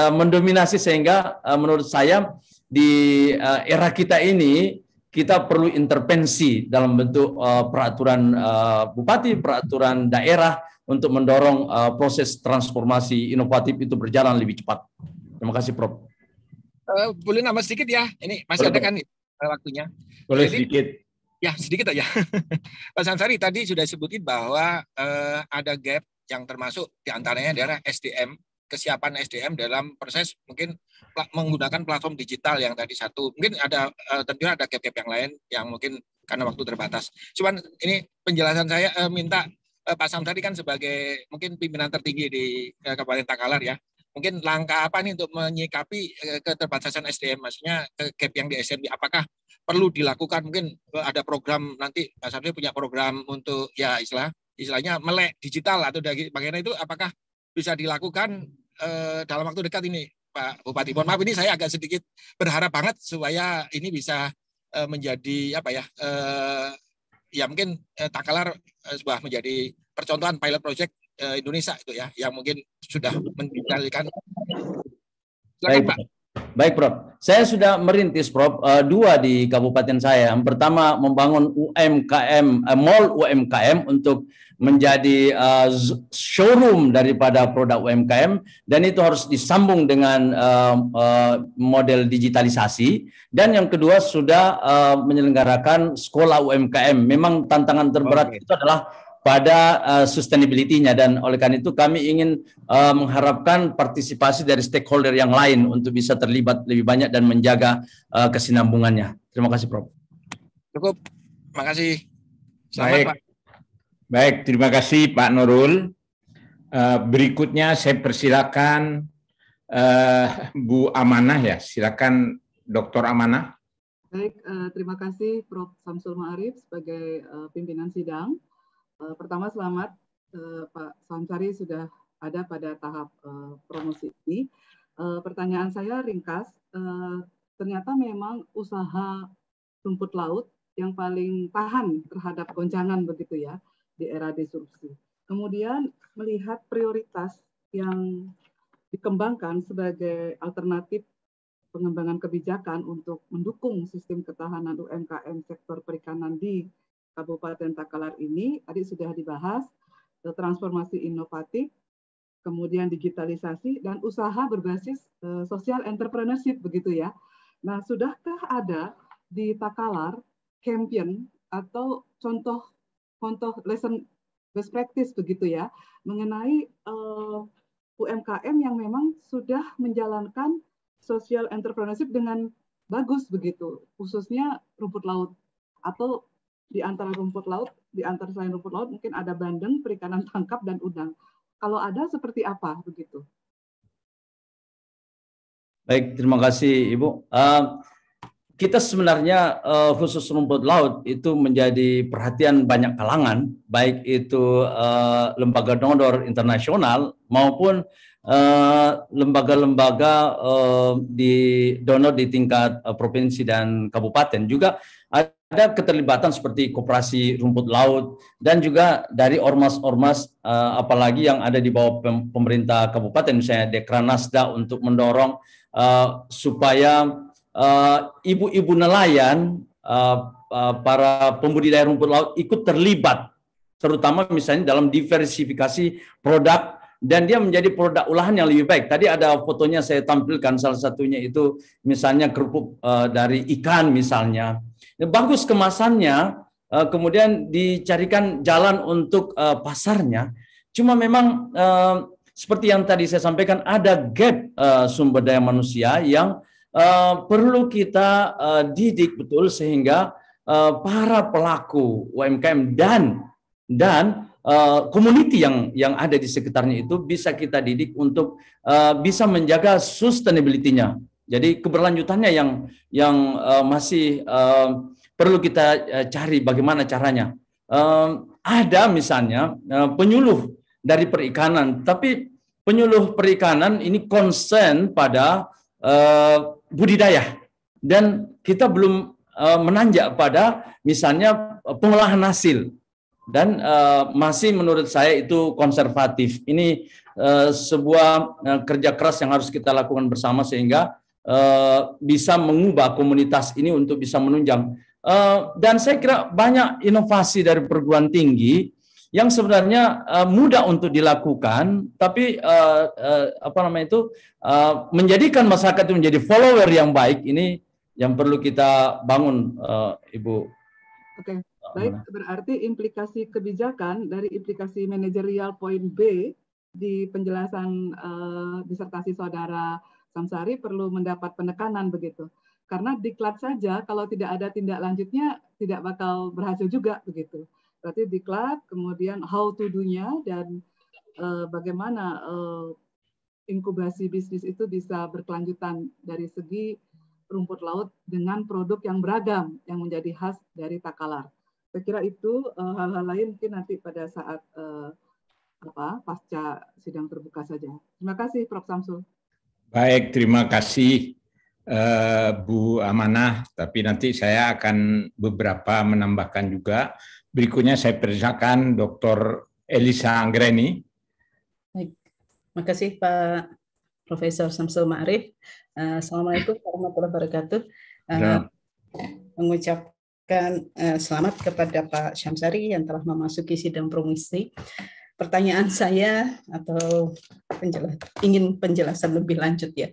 mendominasi, sehingga menurut saya di era kita ini kita perlu intervensi dalam bentuk peraturan bupati, peraturan daerah untuk mendorong proses transformasi inovatif itu berjalan lebih cepat. Terima kasih, Prof. Boleh nambah sedikit ya? Ini masih ada kan waktunya? Boleh sedikit. Ya, sedikit aja. Pak Samsari tadi sudah sebutin bahwa ada gap yang termasuk diantaranya adalah SDM, kesiapan SDM dalam proses mungkin menggunakan platform digital yang tadi satu. Mungkin ada tentunya ada gap-gap yang lain yang mungkin karena waktu terbatas. Cuman ini penjelasan saya minta Pak Samsari kan sebagai mungkin pimpinan tertinggi di Kabupaten Takalar ya. Mungkin langkah apa nih untuk menyikapi keterbatasan SDM, maksudnya gap yang di SDM, apakah perlu dilakukan, mungkin ada program nanti Pak Samsari punya program untuk ya istilahnya melek digital atau bagaimana itu, apakah bisa dilakukan dalam waktu dekat ini Pak Bupati? Mohon maaf ini saya agak sedikit berharap banget supaya ini bisa menjadi apa ya ya mungkin Takalar sebuah menjadi percontohan pilot project Indonesia itu ya, yang mungkin sudah mendigitaliskan. Silakan Pak. Baik, Prof. Saya sudah merintis, Prof, dua di kabupaten saya. Yang pertama membangun UMKM, mall UMKM untuk menjadi showroom daripada produk UMKM, dan itu harus disambung dengan model digitalisasi. Dan yang kedua sudah menyelenggarakan sekolah UMKM. Memang tantangan terberat itu adalah pada sustainability-nya, dan oleh karena itu kami ingin mengharapkan partisipasi dari stakeholder yang lain untuk bisa terlibat lebih banyak dan menjaga kesinambungannya. Terima kasih, Prof. Cukup, terima kasih. Selamat, Pak. Baik, terima kasih Pak Nurul. Berikutnya saya persilakan Bu Amanah ya, silakan Dr. Amanah. Baik, terima kasih Prof. Samsul Ma'arif sebagai pimpinan sidang. Pertama selamat Pak Samsari sudah ada pada tahap promosi ini. Pertanyaan saya ringkas, ternyata memang usaha rumput laut yang paling tahan terhadap goncangan begitu ya di era disrupsi. Kemudian melihat prioritas yang dikembangkan sebagai alternatif pengembangan kebijakan untuk mendukung sistem ketahanan UMKM sektor perikanan di Kabupaten Takalar ini, tadi sudah dibahas, transformasi inovatif, kemudian digitalisasi, dan usaha berbasis social entrepreneurship, begitu ya. Nah, sudahkah ada di Takalar campaign atau contoh lesson best practice, begitu ya, mengenai UMKM yang memang sudah menjalankan social entrepreneurship dengan bagus, begitu, khususnya rumput laut, atau di antara rumput laut, di antara selain rumput laut mungkin ada bandeng, perikanan tangkap, dan udang. Kalau ada seperti apa begitu? Baik, terima kasih Ibu. Kita sebenarnya khusus rumput laut itu menjadi perhatian banyak kalangan, baik itu lembaga donor internasional maupun lembaga-lembaga di donor di tingkat provinsi dan kabupaten. Juga ada keterlibatan seperti koperasi rumput laut dan juga dari ormas-ormas apalagi yang ada di bawah pemerintah kabupaten, misalnya Dekranasda, untuk mendorong supaya ibu-ibu nelayan, para pembudidaya rumput laut ikut terlibat, terutama misalnya dalam diversifikasi produk, dan dia menjadi produk olahan yang lebih baik. Tadi ada fotonya saya tampilkan, salah satunya itu misalnya kerupuk dari ikan misalnya. Bagus kemasannya, kemudian dicarikan jalan untuk pasarnya. Cuma memang seperti yang tadi saya sampaikan, ada gap sumber daya manusia yang perlu kita didik betul sehingga para pelaku UMKM dan community yang ada di sekitarnya itu bisa kita didik untuk bisa menjaga sustainability-nya. Jadi keberlanjutannya yang masih perlu kita cari bagaimana caranya. Ada misalnya penyuluh dari perikanan, tapi penyuluh perikanan ini konsen pada budidaya, dan kita belum menanjak pada misalnya pengolahan hasil, dan masih menurut saya itu konservatif. Ini sebuah kerja keras yang harus kita lakukan bersama sehingga bisa mengubah komunitas ini untuk bisa menunjang. Dan saya kira banyak inovasi dari perguruan tinggi yang sebenarnya mudah untuk dilakukan, tapi menjadikan masyarakat itu menjadi follower yang baik, ini yang perlu kita bangun, Ibu. Oke, baik, berarti implikasi kebijakan dari implikasi manajerial poin B di penjelasan disertasi saudara Samsari perlu mendapat penekanan begitu. Karena diklat saja kalau tidak ada tindak lanjutnya tidak bakal berhasil juga begitu. Berarti diklat, kemudian how to do-nya, dan bagaimana inkubasi bisnis itu bisa berkelanjutan dari segi rumput laut dengan produk yang beragam yang menjadi khas dari Takalar. Saya kira itu, hal-hal lain mungkin nanti pada saat pasca sidang terbuka saja. Terima kasih Prof. Samsul. Baik, terima kasih Bu Amanah, tapi nanti saya akan beberapa menambahkan juga. Berikutnya saya persilakan Dr. Elisa Anggreni. Baik, terima kasih Pak Profesor Samsul Ma'arif. Assalamualaikum warahmatullahi wabarakatuh. Mengucapkan selamat kepada Pak Syamsari yang telah memasuki sidang promosi. Pertanyaan saya atau ingin penjelasan lebih lanjut ya,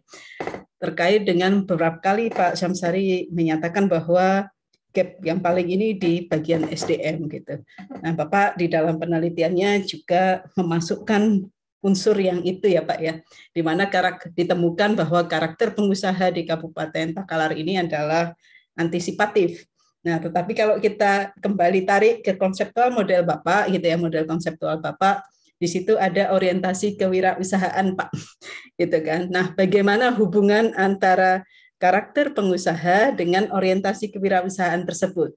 terkait dengan beberapa kali Pak Syamsari menyatakan bahwa gap yang paling ini di bagian SDM gitu. Nah, Bapak di dalam penelitiannya juga memasukkan unsur yang itu ya Pak ya, di mana ditemukan bahwa karakter pengusaha di Kabupaten Takalar ini adalah antisipatif. Nah, tetapi kalau kita kembali tarik ke konseptual model Bapak gitu ya, model konseptual Bapak, di situ ada orientasi kewirausahaan Pak, gitu kan. Nah, bagaimana hubungan antara karakter pengusaha dengan orientasi kewirausahaan tersebut?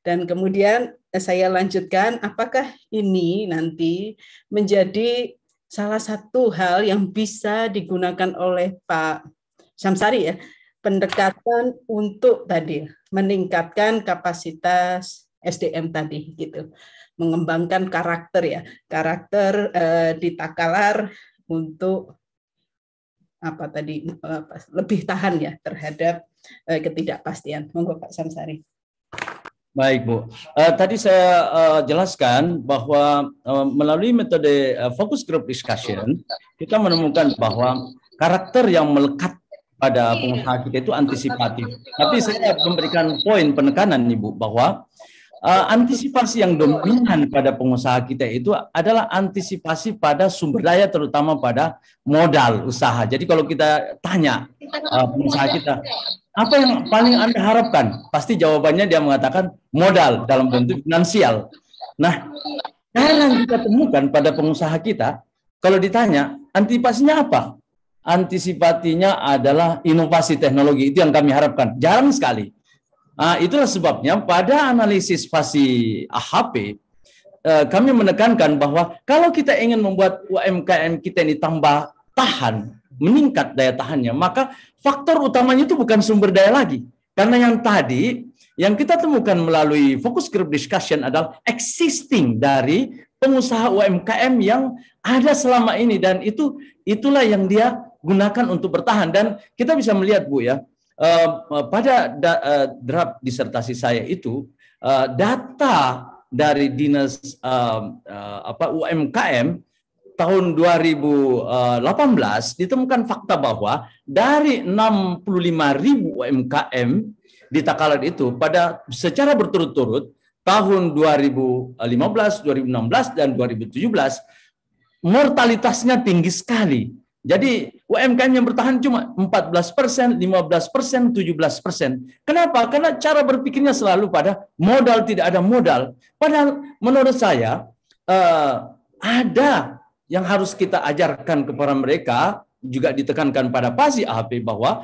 Dan kemudian saya lanjutkan, apakah ini nanti menjadi salah satu hal yang bisa digunakan oleh Pak Syamsari ya, pendekatan untuk tadi meningkatkan kapasitas SDM tadi gitu, mengembangkan karakter ya, karakter di Takalar untuk apa tadi lebih tahan ya terhadap ketidakpastian. Monggo Pak Syamsari. Baik Bu, tadi saya jelaskan bahwa melalui metode focus group discussion kita menemukan bahwa karakter yang melekat pada pengusaha kita itu antisipatif. Tapi saya memberikan poin penekanan nih Bu, bahwa antisipasi yang dominan pada pengusaha kita itu adalah antisipasi pada sumber daya, terutama pada modal usaha. Jadi kalau kita tanya pengusaha kita, apa yang paling Anda harapkan? Pasti jawabannya dia mengatakan modal dalam bentuk finansial. Nah, jarang kita temukan pada pengusaha kita, kalau ditanya, antisipasinya apa? Antisipasinya adalah inovasi teknologi, itu yang kami harapkan. Jarang sekali. Itulah sebabnya pada analisis fasi AHP, kami menekankan bahwa kalau kita ingin membuat UMKM kita ini tambah tahan, meningkat daya tahannya, maka faktor utamanya itu bukan sumber daya lagi. Karena yang tadi, yang kita temukan melalui focus group discussion adalah existing dari pengusaha UMKM yang ada selama ini. Dan itulah yang dia gunakan untuk bertahan. Dan kita bisa melihat Bu ya, pada draft disertasi saya itu, data dari Dinas UMKM, tahun 2018 ditemukan fakta bahwa dari 65.000 UMKM di Takalar itu pada secara berturut-turut tahun 2015, 2016 dan 2017 mortalitasnya tinggi sekali. Jadi UMKM yang bertahan cuma 14%, 15%, 17%. Kenapa? Karena cara berpikirnya selalu pada modal, tidak ada modal. Padahal menurut saya ada yang harus kita ajarkan kepada mereka, juga ditekankan pada fasi AHP bahwa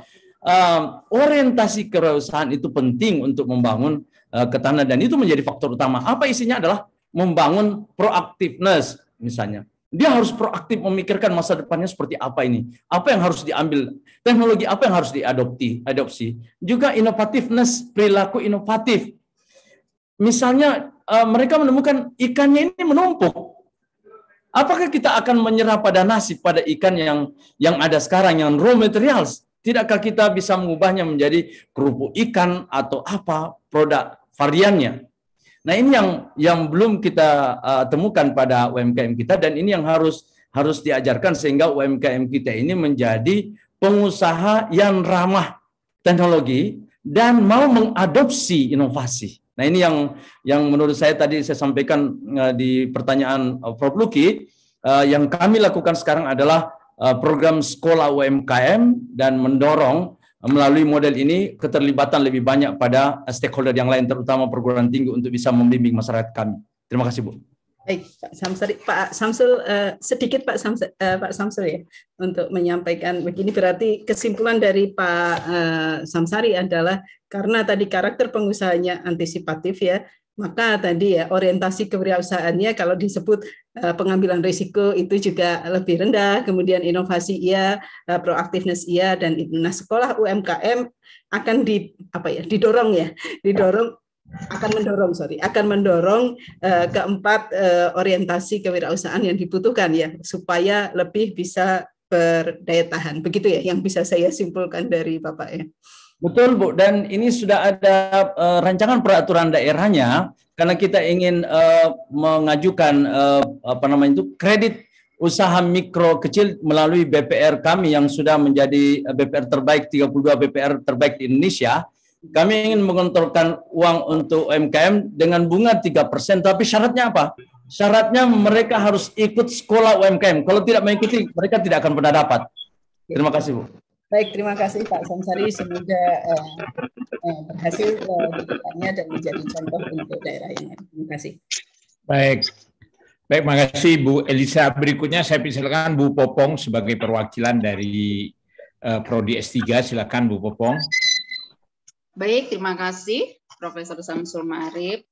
orientasi kewirausahaan itu penting untuk membangun ketahanan, dan itu menjadi faktor utama. Apa isinya adalah membangun proactiveness misalnya. Dia harus proaktif memikirkan masa depannya seperti apa ini, apa yang harus diambil, teknologi apa yang harus diadopsi. Juga innovativeness, perilaku inovatif. Misalnya mereka menemukan ikannya ini menumpuk. Apakah kita akan menyerah pada nasib pada ikan yang ada sekarang, yang raw materials? Tidakkah kita bisa mengubahnya menjadi kerupuk ikan atau apa produk variannya? Nah, ini yang belum kita temukan pada UMKM kita, dan ini yang harus diajarkan sehingga UMKM kita ini menjadi pengusaha yang ramah teknologi dan mau mengadopsi inovasi. Nah, ini yang menurut saya tadi saya sampaikan di pertanyaan Prof. Luki, yang kami lakukan sekarang adalah program sekolah UMKM dan mendorong melalui model ini keterlibatan lebih banyak pada stakeholder yang lain, terutama perguruan tinggi, untuk bisa membimbing masyarakat kami. Terima kasih Bu. Baik, Pak Syamsari, Pak Samsul, sedikit Pak Samsul ya, untuk menyampaikan begini. Berarti kesimpulan dari Pak Syamsari adalah karena tadi karakter pengusahanya antisipatif ya, maka tadi ya orientasi kewirausahaannya kalau disebut pengambilan risiko itu juga lebih rendah, kemudian inovasi iya, proaktifness iya, dan itu. Nah, sekolah UMKM akan akan mendorong keempat orientasi kewirausahaan yang dibutuhkan ya, supaya lebih bisa berdaya tahan. Begitu ya yang bisa saya simpulkan dari Bapak ya. Betul Bu, dan ini sudah ada rancangan peraturan daerahnya karena kita ingin mengajukan kredit usaha mikro kecil melalui BPR kami yang sudah menjadi BPR terbaik 32 BPR terbaik di Indonesia. Kami ingin mengontrolkan uang untuk UMKM dengan bunga 3%, tapi syaratnya apa? Syaratnya mereka harus ikut sekolah UMKM. Kalau tidak mengikuti, mereka tidak akan pernah dapat. Terima kasih Bu. Baik, terima kasih Pak Samsari. Semoga berhasil di depannya dan menjadi contoh untuk daerah yang lain. Terima kasih. Baik, makasih Bu Elisa. Berikutnya saya persilakan Bu Popong sebagai perwakilan dari Prodi S3. Silakan Bu Popong. Baik, terima kasih Profesor Samsul Ma'arif.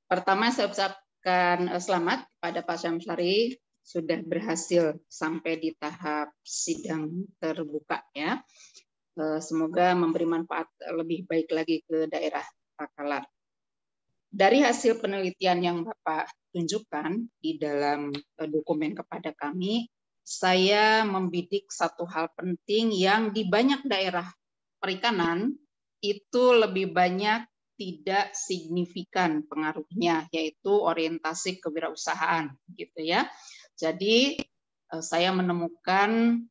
Pertama saya ucapkan selamat kepada Pak Syamsari sudah berhasil sampai di tahap sidang terbuka ya. Semoga memberi manfaat lebih baik lagi ke daerah Takalar. Dari hasil penelitian yang Bapak tunjukkan di dalam dokumen kepada kami, saya membidik satu hal penting yang di banyak daerah perikanan itu lebih banyak tidak signifikan pengaruhnya, yaitu orientasi kewirausahaan, gitu ya. Jadi saya menemukan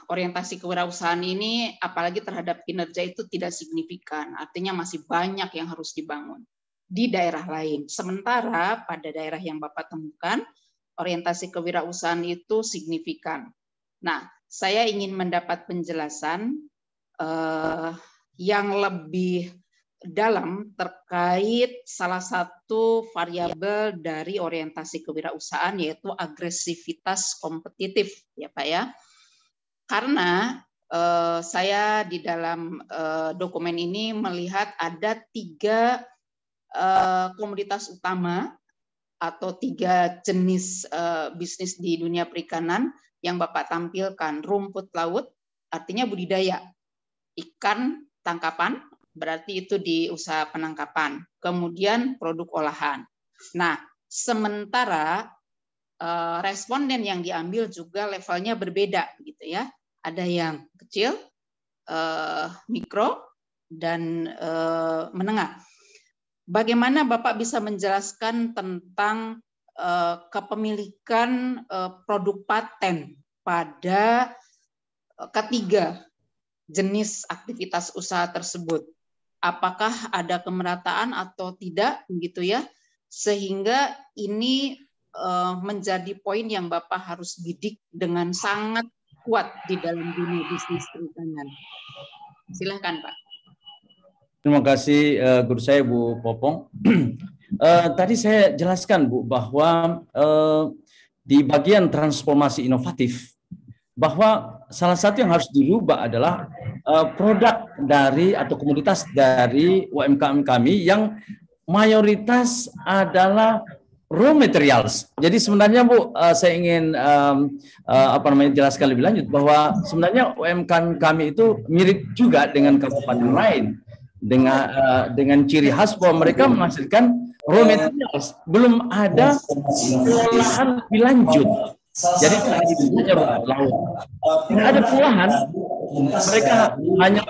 orientasi kewirausahaan ini, apalagi terhadap kinerja itu tidak signifikan, artinya masih banyak yang harus dibangun di daerah lain. Sementara pada daerah yang Bapak temukan, orientasi kewirausahaan itu signifikan. Nah, saya ingin mendapat penjelasan yang lebih dalam terkait salah satu variabel dari orientasi kewirausahaan, yaitu agresivitas kompetitif, ya Pak ya. Karena saya di dalam dokumen ini melihat ada 3 komoditas utama atau 3 jenis bisnis di dunia perikanan yang Bapak tampilkan. Rumput laut, artinya budidaya. Ikan tangkapan, berarti itu di usaha penangkapan. Kemudian produk olahan. Nah, sementara responden yang diambil juga levelnya berbeda, gitu ya. Ada yang kecil, mikro, dan menengah. Bagaimana Bapak bisa menjelaskan tentang kepemilikan produk paten pada ketiga jenis aktivitas usaha tersebut? Apakah ada kemerataan atau tidak, begitu ya? Sehingga ini menjadi poin yang Bapak harus bidik dengan sangat kuat di dalam dunia bisnis perikanan. Silahkan Pak. Terima kasih guru saya Bu Popong. Tadi saya jelaskan Bu bahwa di bagian transformasi inovatif, bahwa salah satu yang harus dirubah adalah produk dari atau komoditas dari UMKM kami yang mayoritas adalah raw materials. Jadi sebenarnya Bu, saya ingin jelaskan lebih lanjut bahwa sebenarnya UMKM kami itu mirip juga dengan kabupaten lain dengan ciri khas bahwa mereka menghasilkan raw materials, belum ada pengolahan lebih lanjut. Jadi hanya laut. Tidak ada pengolahan. Mereka hanya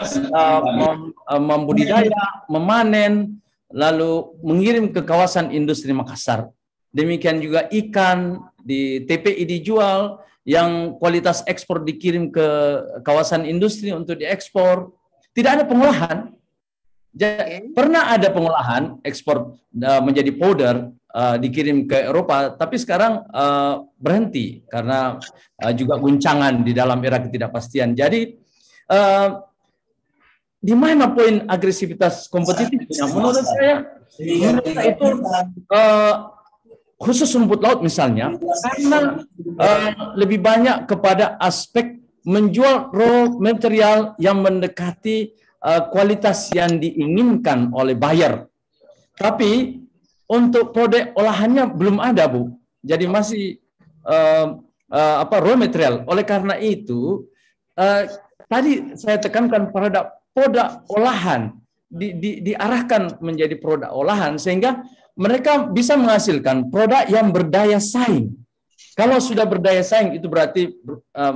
membudidaya, memanen, lalu mengirim ke kawasan industri Makassar. Demikian juga ikan di TPI dijual, yang kualitas ekspor dikirim ke kawasan industri untuk diekspor. Tidak ada pengolahan. Pernah ada pengolahan, ekspor menjadi powder, dikirim ke Eropa, tapi sekarang berhenti karena juga guncangan di dalam era ketidakpastian. Jadi di mana poin agresivitas kompetitifnya? Menurut saya itu khusus rumput laut misalnya, karena lebih banyak kepada aspek menjual raw material yang mendekati kualitas yang diinginkan oleh buyer. Tapi untuk produk olahannya belum ada Bu. Jadi masih raw material. Oleh karena itu tadi saya tekankan produk olahan diarahkan menjadi produk olahan sehingga mereka bisa menghasilkan produk yang berdaya saing. Kalau sudah berdaya saing itu berarti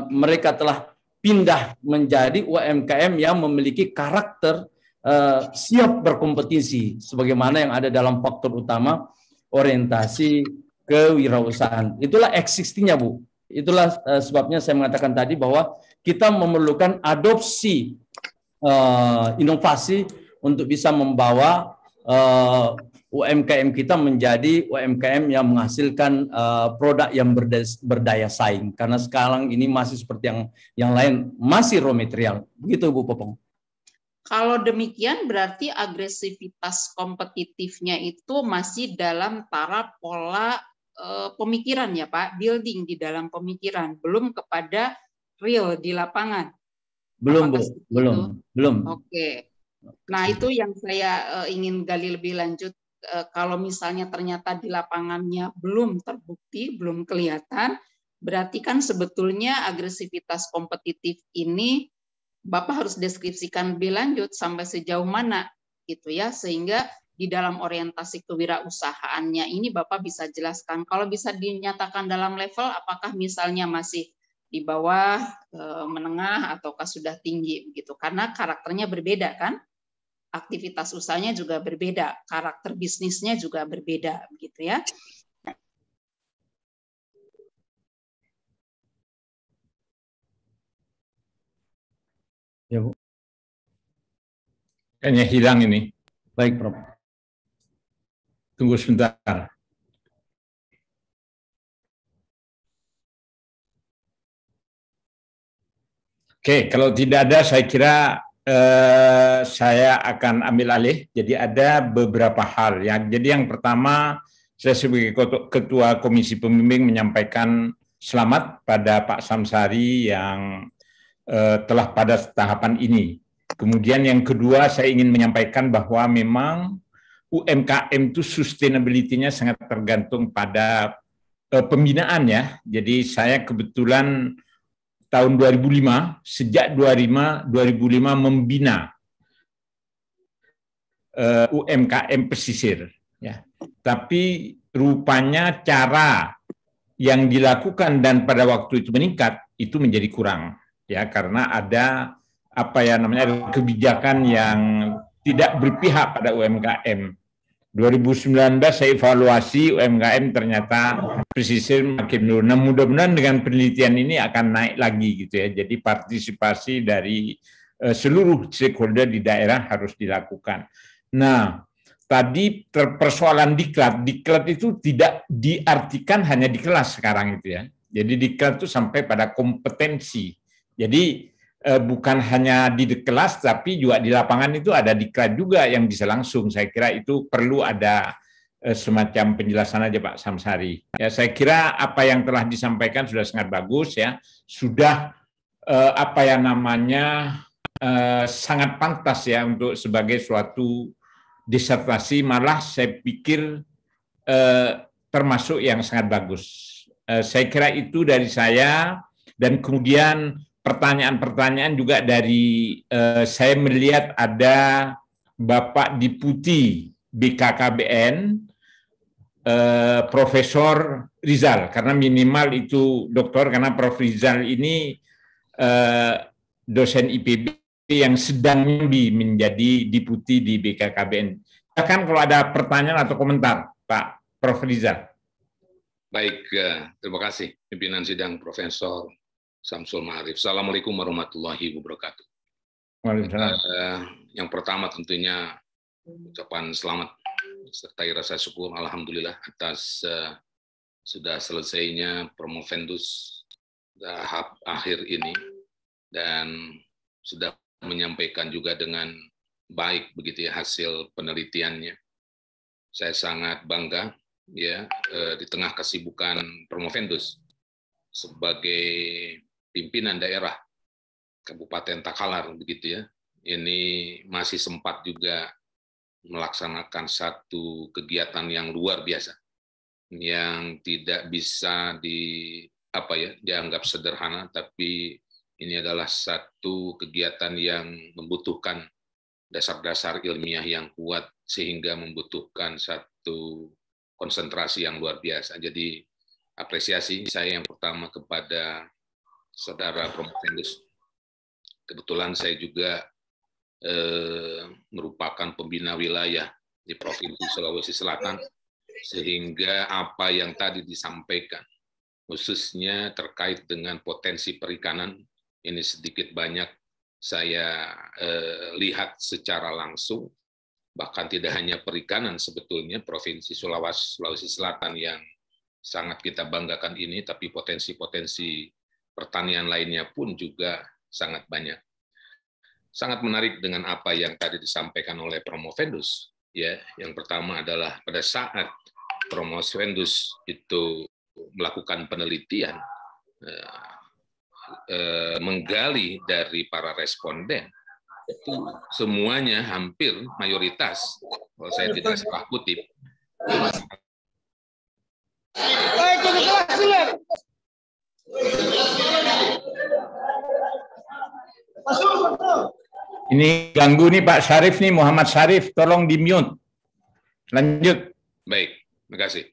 mereka telah pindah menjadi UMKM yang memiliki karakter siap berkompetisi sebagaimana yang ada dalam faktor utama orientasi kewirausahaan. Itulah existingnya, Bu. Itulah sebabnya saya mengatakan tadi bahwa kita memerlukan adopsi inovasi untuk bisa membawa UMKM kita menjadi UMKM yang menghasilkan produk yang berdaya saing. Karena sekarang ini masih seperti yang lain, masih raw material. Begitu, Bu Popong. Kalau demikian berarti agresivitas kompetitifnya itu masih dalam taraf pola pemikiran ya Pak, building di dalam pemikiran, belum kepada real di lapangan. Belum, Bu. Belum. Oke. Nah, itu yang saya ingin gali lebih lanjut. Kalau misalnya ternyata di lapangannya belum terbukti, belum kelihatan, berarti kan sebetulnya agresivitas kompetitif ini Bapak harus deskripsikan lebih lanjut sampai sejauh mana gitu ya, sehingga di dalam orientasi kewirausahaannya ini Bapak bisa jelaskan. Kalau bisa dinyatakan dalam level apakah misalnya masih di bawah, menengah, ataukah sudah tinggi begitu. Karena karakternya berbeda kan? Aktivitas usahanya juga berbeda, karakter bisnisnya juga berbeda begitu ya. Ya, Bu. Kayaknya hilang ini. Baik, Prof. Tunggu sebentar. Oke, kalau tidak ada saya kira saya akan ambil alih. Jadi ada beberapa hal. Jadi yang pertama, saya sebagai Ketua Komisi Pembimbing menyampaikan selamat pada Pak Samsari yang telah pada tahapan ini. Kemudian yang kedua, saya ingin menyampaikan bahwa memang UMKM itu sustainability-nya sangat tergantung pada pembinaan ya. Jadi saya kebetulan tahun 2005, sejak 2005 membina UMKM pesisir. Ya. Tapi rupanya cara yang dilakukan dan pada waktu itu meningkat, itu menjadi kurang. Ya, karena ada kebijakan yang tidak berpihak pada UMKM. 2019 saya evaluasi UMKM ternyata pesisir makin menurun. Nah, mudah-mudahan dengan penelitian ini akan naik lagi gitu ya. Jadi partisipasi dari seluruh stakeholder di daerah harus dilakukan. Nah, tadi persoalan diklat itu tidak diartikan hanya di kelas sekarang itu ya. Jadi diklat itu sampai pada kompetensi. Jadi bukan hanya di kelas, tapi juga di lapangan itu ada diklat juga yang bisa langsung. Saya kira itu perlu ada semacam penjelasan aja Pak Samsari. Ya, saya kira apa yang telah disampaikan sudah sangat bagus ya. Sudah sangat pantas ya untuk sebagai suatu disertasi, malah saya pikir termasuk yang sangat bagus. Saya kira itu dari saya, dan kemudian pertanyaan-pertanyaan juga dari saya melihat ada Bapak Deputi BKKBN, Profesor Rizal, karena minimal itu doktor, karena Prof. Rizal ini dosen IPB yang sedang menjadi Deputi di BKKBN. Silakan kalau ada pertanyaan atau komentar, Pak Prof. Rizal. Baik, terima kasih pimpinan sidang Profesor Samsul Ma'arif. Assalamualaikum warahmatullahi wabarakatuh. Yang pertama tentunya ucapan selamat sertai rasa syukur alhamdulillah atas sudah selesainya Promovendus tahap akhir ini, dan sudah menyampaikan juga dengan baik begitu ya hasil penelitiannya. Saya sangat bangga ya di tengah kesibukan Promovendus sebagai pimpinan daerah Kabupaten Takalar begitu ya, ini masih sempat juga melaksanakan satu kegiatan yang luar biasa yang tidak bisa dianggap sederhana, tapi ini adalah satu kegiatan yang membutuhkan dasar-dasar ilmiah yang kuat sehingga membutuhkan satu konsentrasi yang luar biasa. Jadi apresiasi saya yang pertama kepada Saudara Promovendus. Kebetulan saya juga merupakan pembina wilayah di Provinsi Sulawesi Selatan, sehingga apa yang tadi disampaikan, khususnya terkait dengan potensi perikanan, ini sedikit banyak saya lihat secara langsung, bahkan tidak hanya perikanan sebetulnya, Provinsi Sulawesi Selatan yang sangat kita banggakan ini, tapi potensi-potensi pertanian lainnya pun juga sangat banyak. Sangat menarik dengan apa yang tadi disampaikan oleh Promovendus. Ya, yang pertama adalah pada saat Promovendus itu melakukan penelitian, menggali dari para responden, itu semuanya hampir mayoritas, kalau saya tidak salah kutip, Ini ganggu nih Pak Syarif nih, Muhammad Syarif, tolong di-mute. Lanjut. Baik, terima kasih.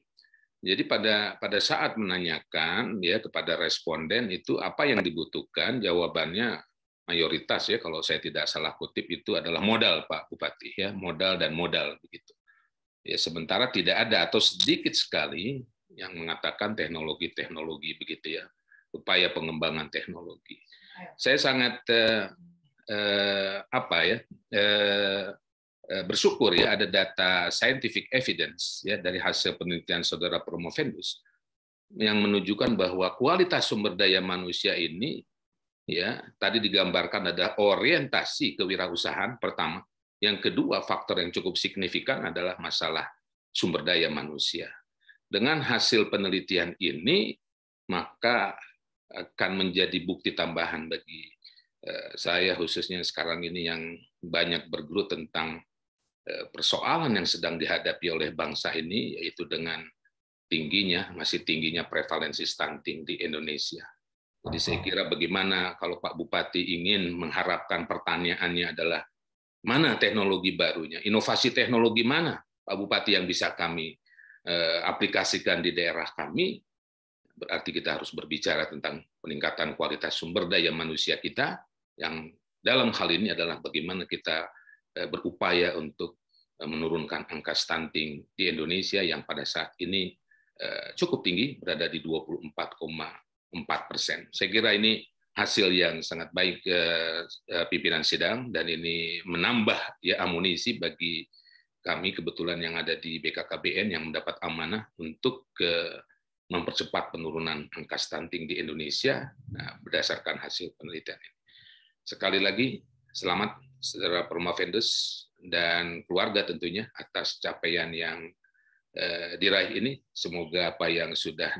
Jadi pada saat menanyakan ya kepada responden itu apa yang dibutuhkan, jawabannya mayoritas ya kalau saya tidak salah kutip itu adalah modal Pak Bupati ya, modal dan modal begitu. Ya sementara tidak ada atau sedikit sekali yang mengatakan teknologi begitu ya, upaya pengembangan teknologi. Saya sangat bersyukur ya ada data scientific evidence ya dari hasil penelitian Saudara Promovendus yang menunjukkan bahwa kualitas sumber daya manusia ini ya tadi digambarkan ada orientasi kewirausahaan pertama, yang kedua faktor yang cukup signifikan adalah masalah sumber daya manusia. Dengan hasil penelitian ini maka akan menjadi bukti tambahan bagi saya khususnya sekarang ini yang banyak bergelut tentang persoalan yang sedang dihadapi oleh bangsa ini, yaitu dengan masih tingginya prevalensi stunting di Indonesia. Jadi saya kira bagaimana kalau Pak Bupati ingin mengharapkan pertanyaannya adalah mana teknologi barunya, inovasi teknologi mana Pak Bupati yang bisa kami aplikasikan di daerah kami, berarti kita harus berbicara tentang peningkatan kualitas sumber daya manusia kita, yang dalam hal ini adalah bagaimana kita berupaya untuk menurunkan angka stunting di Indonesia yang pada saat ini cukup tinggi, berada di 24,4%. Saya kira ini hasil yang sangat baik pimpinan sidang, dan ini menambah ya amunisi bagi kami kebetulan yang ada di BKKBN yang mendapat amanah untuk mempercepat penurunan angka stunting di Indonesia berdasarkan hasil penelitian ini. Sekali lagi, selamat Saudara Promovendus dan keluarga tentunya atas capaian yang diraih ini. Semoga apa yang sudah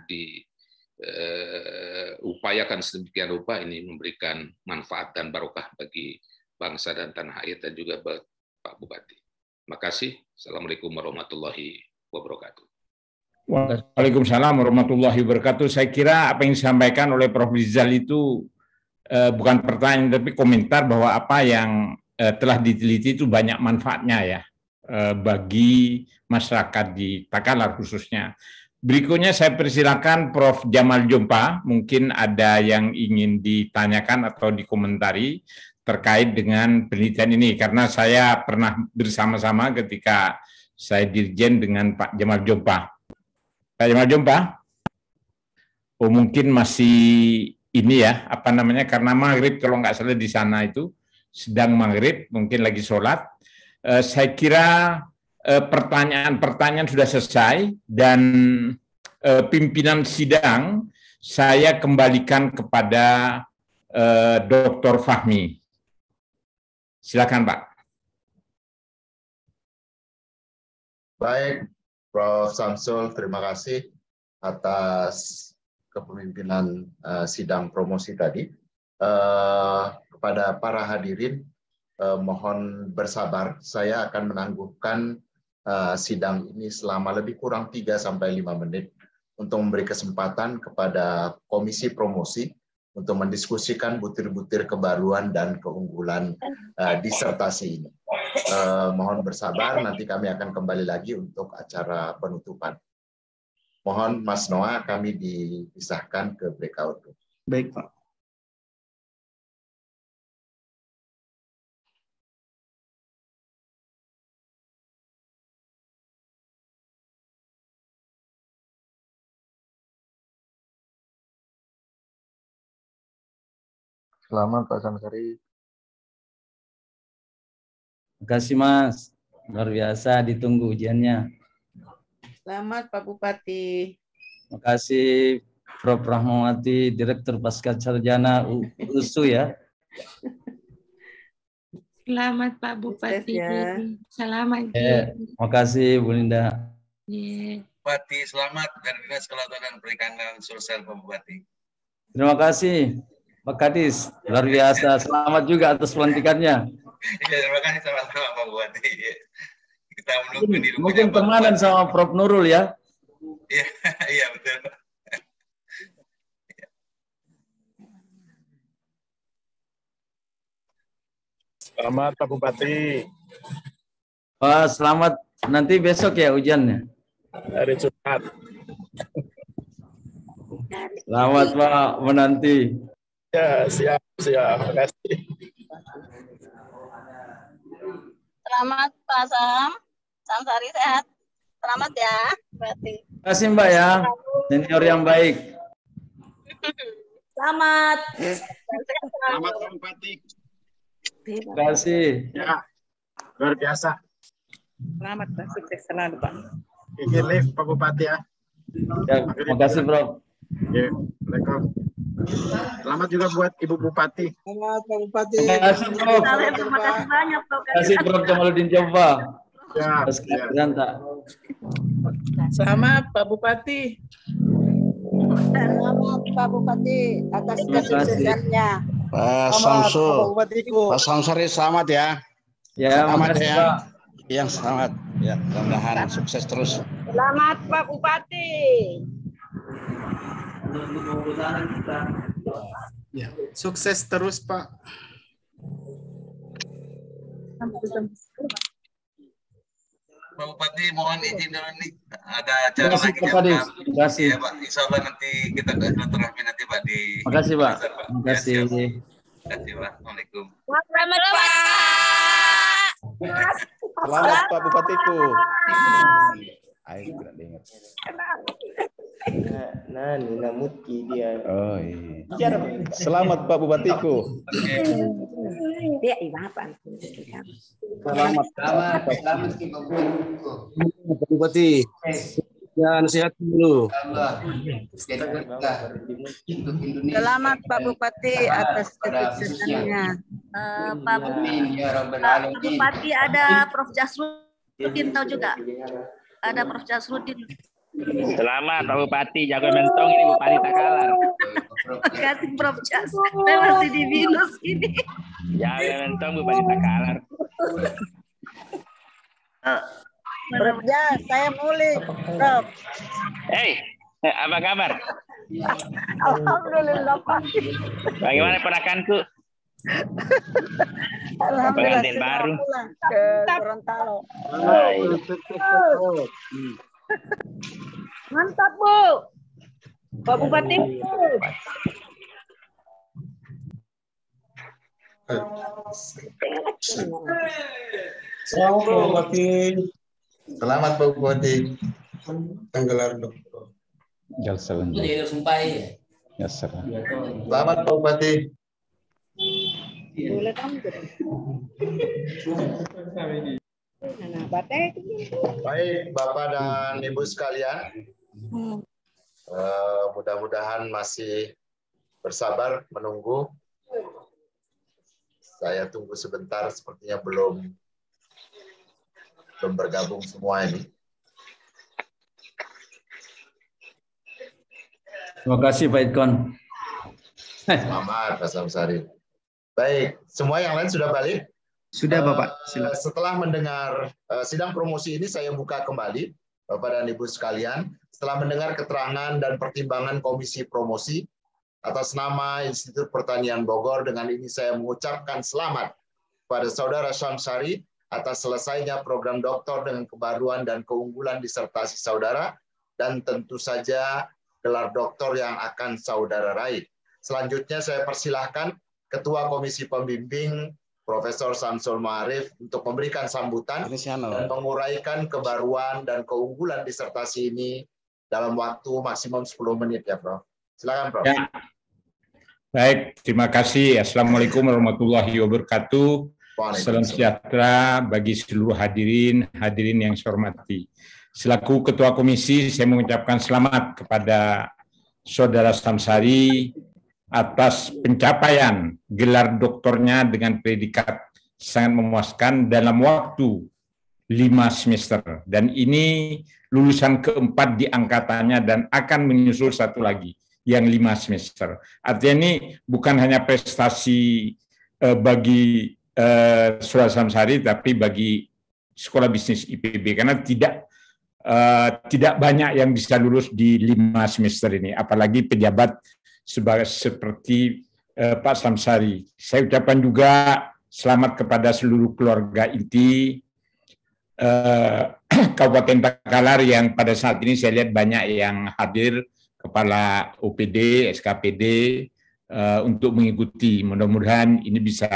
diupayakan sedemikian rupa ini memberikan manfaat dan barokah bagi bangsa dan tanah air dan juga Pak Bupati. Terima kasih. Assalamualaikum warahmatullahi wabarakatuh. Waalaikumsalam warahmatullahi wabarakatuh. Saya kira apa yang disampaikan oleh Prof. Rizal itu bukan pertanyaan tapi komentar bahwa apa yang telah diteliti itu banyak manfaatnya ya bagi masyarakat di Takalar khususnya. Berikutnya saya persilakan Prof. Jamal Jompa, mungkin ada yang ingin ditanyakan atau dikomentari terkait dengan penelitian ini, karena saya pernah bersama-sama ketika saya dirjen dengan Pak Jamal Jompa. Pak Jamal Jompa? Oh mungkin masih ini ya, apa namanya, karena maghrib kalau nggak salah di sana itu, sedang maghrib, mungkin lagi sholat. Saya kira pertanyaan-pertanyaan sudah selesai, dan pimpinan sidang saya kembalikan kepada Dr. Fahmi. Silakan Pak. Baik, Prof. Samsul, terima kasih atas kepemimpinan sidang promosi tadi. Kepada para hadirin, mohon bersabar, saya akan menangguhkan sidang ini selama lebih kurang 3-5 menit untuk memberi kesempatan kepada Komisi Promosi untuk mendiskusikan butir-butir kebaruan dan keunggulan disertasi ini. Mohon bersabar, nanti kami akan kembali lagi untuk acara penutupan. Mohon Mas Noah kami dipisahkan ke breakout room. Baik, Pak. Selamat Pak Samsari. Terima kasih Mas. Luar biasa ditunggu ujiannya. Selamat Pak Bupati. Terima kasih Prof. Rahmawati, Direktur Pasca Sarjana USU ya. Selamat Pak Bupati. Ya. Selamat. Terima kasih Bu Linda. Bupati selamat dari Dinas Kelautan dan Perikanan Sulsel Pak Bupati. Terima kasih Pak Kadis, luar biasa. Selamat juga atas pelantikannya. Ya, terima kasih sama-sama Pak Bupati. Kita menunggu di rumah. Mungkin temanan sama Prof. Nurul ya. Iya, iya betul. Selamat Pak Bupati. Pak, selamat. Nanti besok ya ujiannya. Hari Jumat. Selamat Pak menanti. Ya, siap. Terima kasih. Selamat Pak Samsari sehat. Selamat ya, berarti. Terima kasih Mbak ya, senior yang baik. Selamat. Selamat Pak Bupati. Terima kasih. Ya, luar biasa. Selamat Pak, sukses selalu Pak. Izin live Pak Bupati ya. Ya, terima kasih Bro. Ya, Assalamualaikum. Selamat juga buat Ibu Bupati. Selamat Pak Bupati. Terima kasih Bro. Terima kasih banyak Prof. Terima kasih Prof. Jamaluddin Coba. Ya, Selamat Pak Bupati. Selamat Pak Bupati atas kesuksesannya. Pak Samsul, Pak Samsari selamat ya. Ya, selamat makasih, ya. Pak. Yang selamat. Ya, mudah-mudahan sukses terus. Selamat Pak Bupati. Ya, sukses terus Pak. Pak Bupati mohon izin dulu nih. Ada acara Terima kasih, lagi Pak Kadis. jam 6. Terima kasih. Ya Pak, insya Allah nanti kita ke silaturahmi nanti Pak di. Terima kasih Pak. Terima kasih. Terima kasih Pak. Assalamualaikum. Selamat Pak. Selamat Pak Bupatiku. Ayo tidak dengar. Nah, Nina Mutki dia. Oh iya. Selamat Pak Bupatiku. Dia ibapan. Selamat Pak Bupati. Ya, nasihat dulu. Selamat Pak Bupati atas kesuksesannya. Pak Bupati ada Prof. Jasrudin tahu juga. Ada Prof. Jasrudin. Selamat Pak Bupati, jago mentong ini Bupati Takalar. Terima kasih Prof. Jas. Saya masih di minus ini. Jago mentong Bupati Takalar. Prof. Jas, saya mulai Prof. Hei, apa kabar? Alhamdulillah Pak. Bagaimana ponakanku? Alhamdulillah Pengantin baru. Pulang ke Gorontalo. Mantap Bu. Pak Bupati. Selamat Pak Bupati. Selamat Pak Bupati. Tenggelar dong. Selamat Pak Bupati. Baik Bapak dan Ibu sekalian, mudah-mudahan masih bersabar menunggu. Saya tunggu sebentar, sepertinya belum bergabung semua ini. Terima kasih Pak Idkon. Selamat Pak Samsari. Baik, semua yang lain sudah balik? Sudah Bapak, silakan. Setelah mendengar sidang promosi ini, saya buka kembali Bapak dan Ibu sekalian. Setelah mendengar keterangan dan pertimbangan Komisi Promosi atas nama Institut Pertanian Bogor, dengan ini saya mengucapkan selamat pada Saudara Samsari atas selesainya program doktor dengan kebaruan dan keunggulan disertasi saudara dan tentu saja gelar doktor yang akan saudara raih. Selanjutnya saya persilahkan Ketua Komisi Pembimbing Profesor Samsul Ma'arif untuk memberikan sambutan dan menguraikan kebaruan dan keunggulan disertasi ini dalam waktu maksimum 10 menit ya, Prof. Silakan, Prof. Ya. Baik, terima kasih. Assalamualaikum warahmatullahi wabarakatuh. Salam sejahtera bagi seluruh hadirin yang saya hormati. Selaku Ketua Komisi, saya mengucapkan selamat kepada Saudara Samsari atas pencapaian gelar doktornya dengan predikat sangat memuaskan dalam waktu 5 semester. Dan ini lulusan keempat di angkatannya dan akan menyusul satu lagi yang 5 semester. Artinya ini bukan hanya prestasi bagi Saudara Samsari, tapi bagi Sekolah Bisnis IPB, karena tidak banyak yang bisa lulus di 5 semester ini, apalagi pejabat seperti Pak Samsari. Saya ucapkan juga selamat kepada seluruh keluarga inti Kabupaten Takalar yang pada saat ini saya lihat banyak yang hadir, kepala OPD, SKPD, untuk mengikuti. Mudah-mudahan ini bisa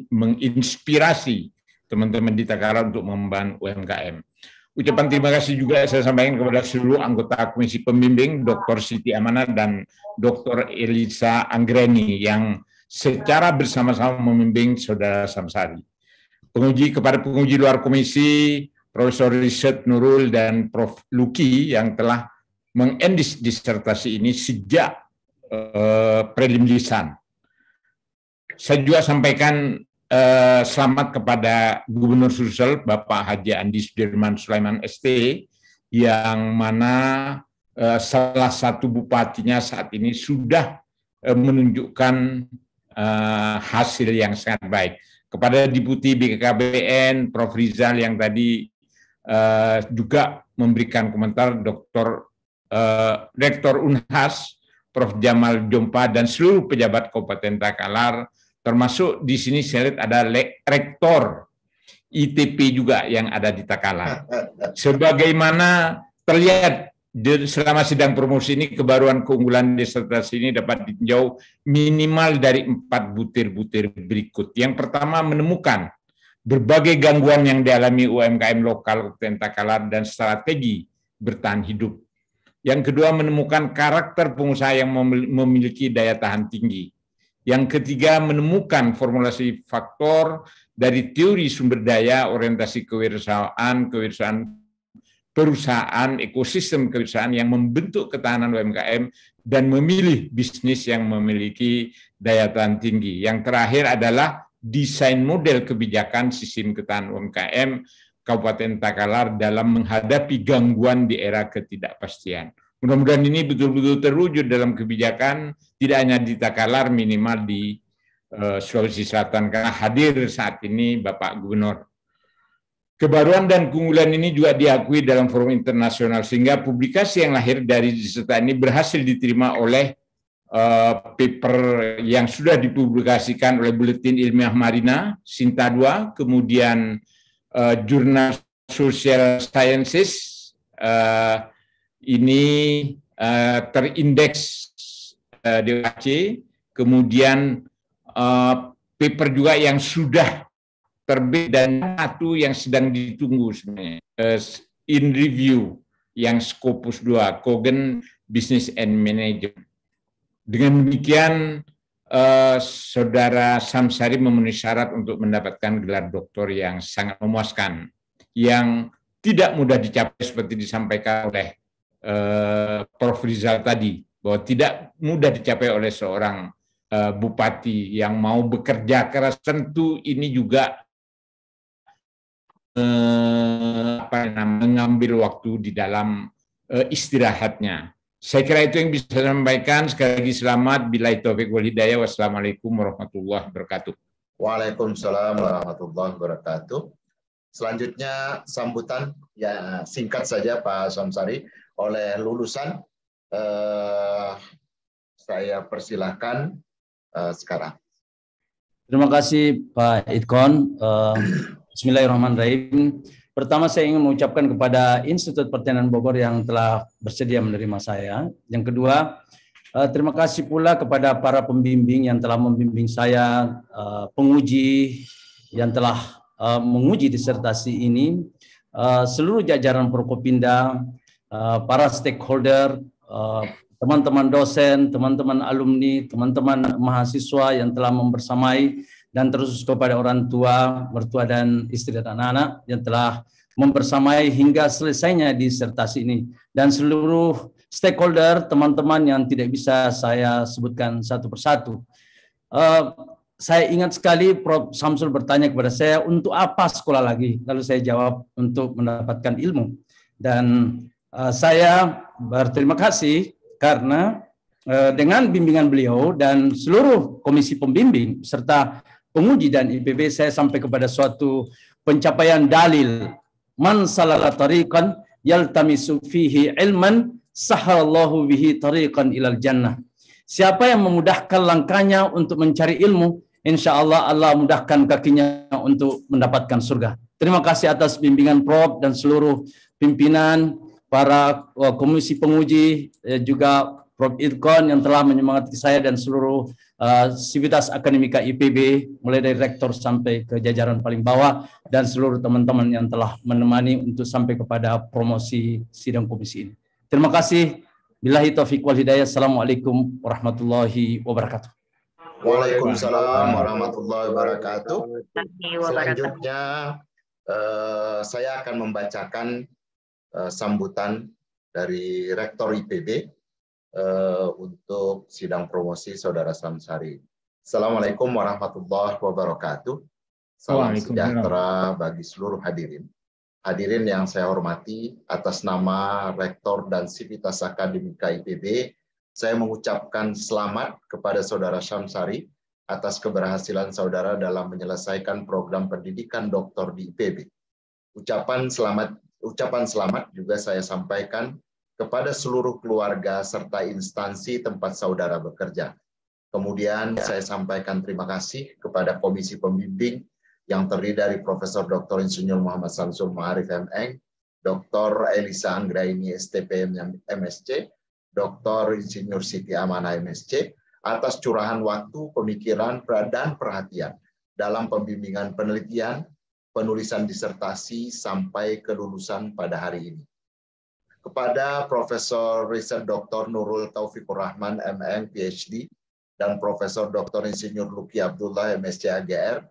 menginspirasi teman-teman di Takalar untuk mengembangkan UMKM. Ucapan terima kasih juga saya sampaikan kepada seluruh anggota Komisi Pembimbing, Dr. Siti Amanah dan Dr. Elisa Anggreni yang secara bersama-sama membimbing Saudara Samsari. Kepada penguji luar komisi, Profesor Riset Nurul dan Prof. Luki yang telah mengendis disertasi ini sejak prelim lisan. Saya juga sampaikan selamat kepada Gubernur Sulsel, Bapak Haji Andi Sudirman Sulaiman ST, yang mana salah satu bupatinya saat ini sudah menunjukkan hasil yang sangat baik. Kepada Deputi BKKBN, Prof. Rizal yang tadi juga memberikan komentar, Rektor Unhas, Prof. Jamal Jompa, dan seluruh pejabat Kabupaten Takalar, termasuk di sini saya lihat ada Rektor ITP juga yang ada di Takalar. Sebagaimana terlihat selama sidang promosi ini, kebaruan keunggulan disertasi ini dapat ditinjau minimal dari 4 butir-butir berikut. Yang pertama, menemukan berbagai gangguan yang dialami UMKM lokal Kabupaten Takalar dan strategi bertahan hidup. Yang kedua, menemukan karakter pengusaha yang memiliki daya tahan tinggi. Yang ketiga, menemukan formulasi faktor dari teori sumber daya, orientasi kewirausahaan perusahaan, ekosistem kewirausahaan yang membentuk ketahanan UMKM, dan memilih bisnis yang memiliki daya tahan tinggi. Yang terakhir adalah desain model kebijakan sistem ketahanan UMKM Kabupaten Takalar dalam menghadapi gangguan di era ketidakpastian. Mudah-mudahan ini betul-betul terwujud dalam kebijakan, tidak hanya di Takalar, minimal di Sulawesi Selatan, karena hadir saat ini Bapak Gubernur. Kebaruan dan keunggulan ini juga diakui dalam forum internasional, sehingga publikasi yang lahir dari disertasi ini berhasil diterima oleh paper yang sudah dipublikasikan oleh Buletin Ilmiah Marina, Sinta 2, kemudian Jurnal Social Sciences, ini terindeks DOAC, kemudian paper juga yang sudah terbit dan satu yang sedang ditunggu sebenarnya, in review yang Scopus 2, Kogen Business and Management. Dengan demikian, Saudara Samsari memenuhi syarat untuk mendapatkan gelar doktor yang sangat memuaskan, yang tidak mudah dicapai seperti disampaikan oleh Prof. Rizal tadi, bahwa tidak mudah dicapai oleh seorang bupati yang mau bekerja keras. Tentu ini juga mengambil waktu di dalam istirahatnya. Saya kira itu yang bisa saya sampaikan. Sekali lagi selamat. Billahi taufiq wal hidayah. Wassalamualaikum warahmatullahi wabarakatuh. Waalaikumsalam warahmatullahi wabarakatuh. Selanjutnya sambutan ya singkat saja Pak Samsari oleh lulusan. Saya persilahkan sekarang. Terima kasih Pak Idkon. Bismillahirrahmanirrahim. Pertama saya ingin mengucapkan kepada Institut Pertanian Bogor yang telah bersedia menerima saya. Yang kedua, terima kasih pula kepada para pembimbing yang telah membimbing saya, penguji yang telah menguji disertasi ini, seluruh jajaran Prokopinda, para stakeholder, teman-teman dosen, teman-teman alumni, teman-teman mahasiswa yang telah membersamai, dan terus kepada orang tua, mertua dan istri dan anak-anak yang telah membersamai hingga selesainya disertasi ini, dan seluruh stakeholder, teman-teman yang tidak bisa saya sebutkan satu persatu. Saya ingat sekali Prof. Samsul bertanya kepada saya, untuk apa sekolah lagi? Lalu saya jawab, untuk mendapatkan ilmu. Dan saya berterima kasih karena dengan bimbingan beliau dan seluruh komisi pembimbing serta penguji dan IPB, saya sampai kepada suatu pencapaian dalil. Man salala tariqan yaltamisu fihi ilman sahalallahu bihi tariqan ilal jannah. Siapa yang memudahkan langkahnya untuk mencari ilmu, insya Allah Allah mudahkan kakinya untuk mendapatkan surga. Terima kasih atas bimbingan Prof dan seluruh pimpinan, para komisi penguji, juga Prof Irkon yang telah menyemangati saya dan seluruh sivitas akademika IPB, mulai dari rektor sampai ke jajaran paling bawah, dan seluruh teman-teman yang telah menemani untuk sampai kepada promosi sidang komisi ini. Terima kasih. Billahi taufiq wal hidayah. Assalamualaikum warahmatullahi wabarakatuh. Waalaikumsalam warahmatullahi wabarakatuh. Selanjutnya saya akan membacakan sambutan dari Rektor IPB untuk sidang promosi Saudara Samsari. Assalamualaikum warahmatullahi wabarakatuh. Salam sejahtera bagi seluruh hadirin. Hadirin yang saya hormati, atas nama Rektor dan Sivitas Akademika IPB, saya mengucapkan selamat kepada Saudara Samsari atas keberhasilan saudara dalam menyelesaikan program pendidikan doktor di IPB. Ucapan selamat juga saya sampaikan kepada seluruh keluarga serta instansi tempat saudara bekerja. Kemudian saya sampaikan terima kasih kepada komisi pembimbing yang terdiri dari Profesor Dr. Insinyur Muhammad Samsul Ma'arif MN, Dr. Elisa Anggraini STPM MSc, Dr. Insinyur Siti Amanah MSc, atas curahan waktu, pemikiran, dan perhatian dalam pembimbingan penelitian, penulisan disertasi, sampai kelulusan pada hari ini. Kepada Profesor Riset Dr. Nurul Taufikur Rahman MN PhD dan Profesor Dr. Insinyur Luki Abdullah MSc AGR,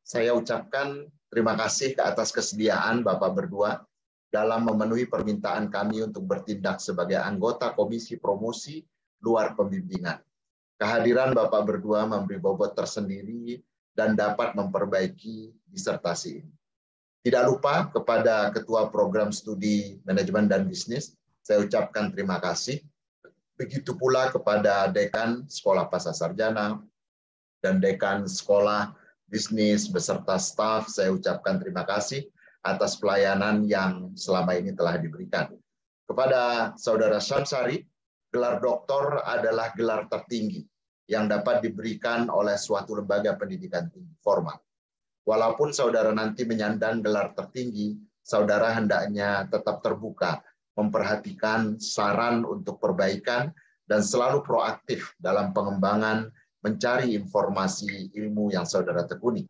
saya ucapkan terima kasih atas kesediaan Bapak berdua dalam memenuhi permintaan kami untuk bertindak sebagai anggota Komisi Promosi Luar Pembimbingan. Kehadiran Bapak berdua memberi bobot tersendiri dan dapat memperbaiki disertasi ini. Tidak lupa kepada Ketua Program Studi Manajemen dan Bisnis, saya ucapkan terima kasih. Begitu pula kepada Dekan Sekolah Pascasarjana dan Dekan Sekolah Bisnis beserta staf, saya ucapkan terima kasih atas pelayanan yang selama ini telah diberikan. Kepada Saudara Samsari, gelar doktor adalah gelar tertinggi yang dapat diberikan oleh suatu lembaga pendidikan tinggi formal. Walaupun saudara nanti menyandang gelar tertinggi, saudara hendaknya tetap terbuka, memperhatikan saran untuk perbaikan, dan selalu proaktif dalam pengembangan mencari informasi ilmu yang saudara tekuni.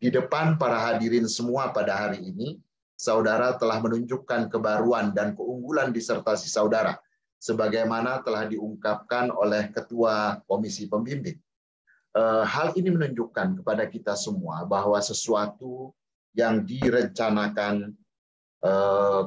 Di depan para hadirin semua pada hari ini, saudara telah menunjukkan kebaruan dan keunggulan disertasi saudara, sebagaimana telah diungkapkan oleh Ketua Komisi Pembimbing. Hal ini menunjukkan kepada kita semua bahwa sesuatu yang direncanakan,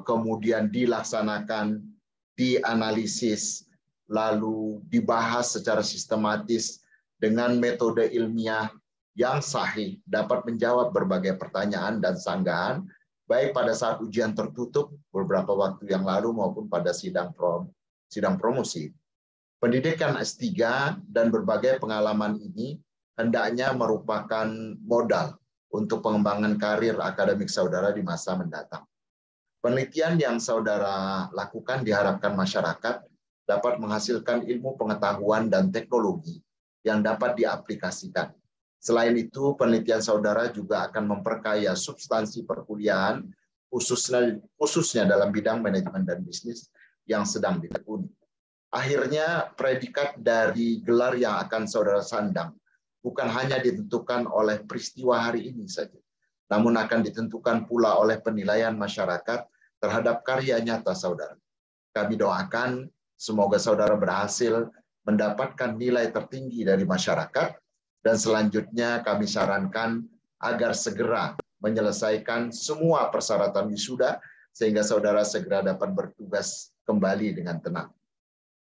kemudian dilaksanakan, dianalisis, lalu dibahas secara sistematis dengan metode ilmiah yang sahih, dapat menjawab berbagai pertanyaan dan sanggahan, baik pada saat ujian tertutup beberapa waktu yang lalu maupun pada sidang promosi. Pendidikan S3 dan berbagai pengalaman ini hendaknya merupakan modal untuk pengembangan karir akademik saudara di masa mendatang. Penelitian yang saudara lakukan diharapkan masyarakat dapat menghasilkan ilmu pengetahuan dan teknologi yang dapat diaplikasikan. Selain itu, penelitian saudara juga akan memperkaya substansi perkuliahan khususnya dalam bidang manajemen dan bisnis yang sedang ditekuni. Akhirnya predikat dari gelar yang akan saudara sandang bukan hanya ditentukan oleh peristiwa hari ini saja, namun akan ditentukan pula oleh penilaian masyarakat terhadap karya nyata saudara. Kami doakan semoga saudara berhasil mendapatkan nilai tertinggi dari masyarakat, dan selanjutnya kami sarankan agar segera menyelesaikan semua persyaratan wisuda sehingga saudara segera dapat bertugas kembali dengan tenang.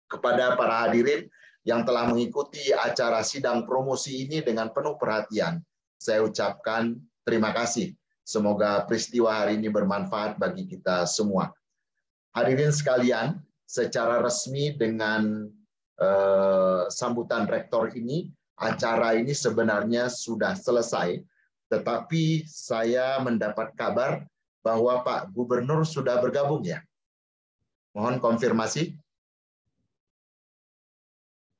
Kepada para hadirin yang telah mengikuti acara sidang promosi ini dengan penuh perhatian, saya ucapkan terima kasih. Semoga peristiwa hari ini bermanfaat bagi kita semua. Hadirin sekalian, secara resmi dengan sambutan rektor ini, acara ini sebenarnya sudah selesai, tetapi saya mendapat kabar bahwa Pak Gubernur sudah bergabung ya. Mohon konfirmasi.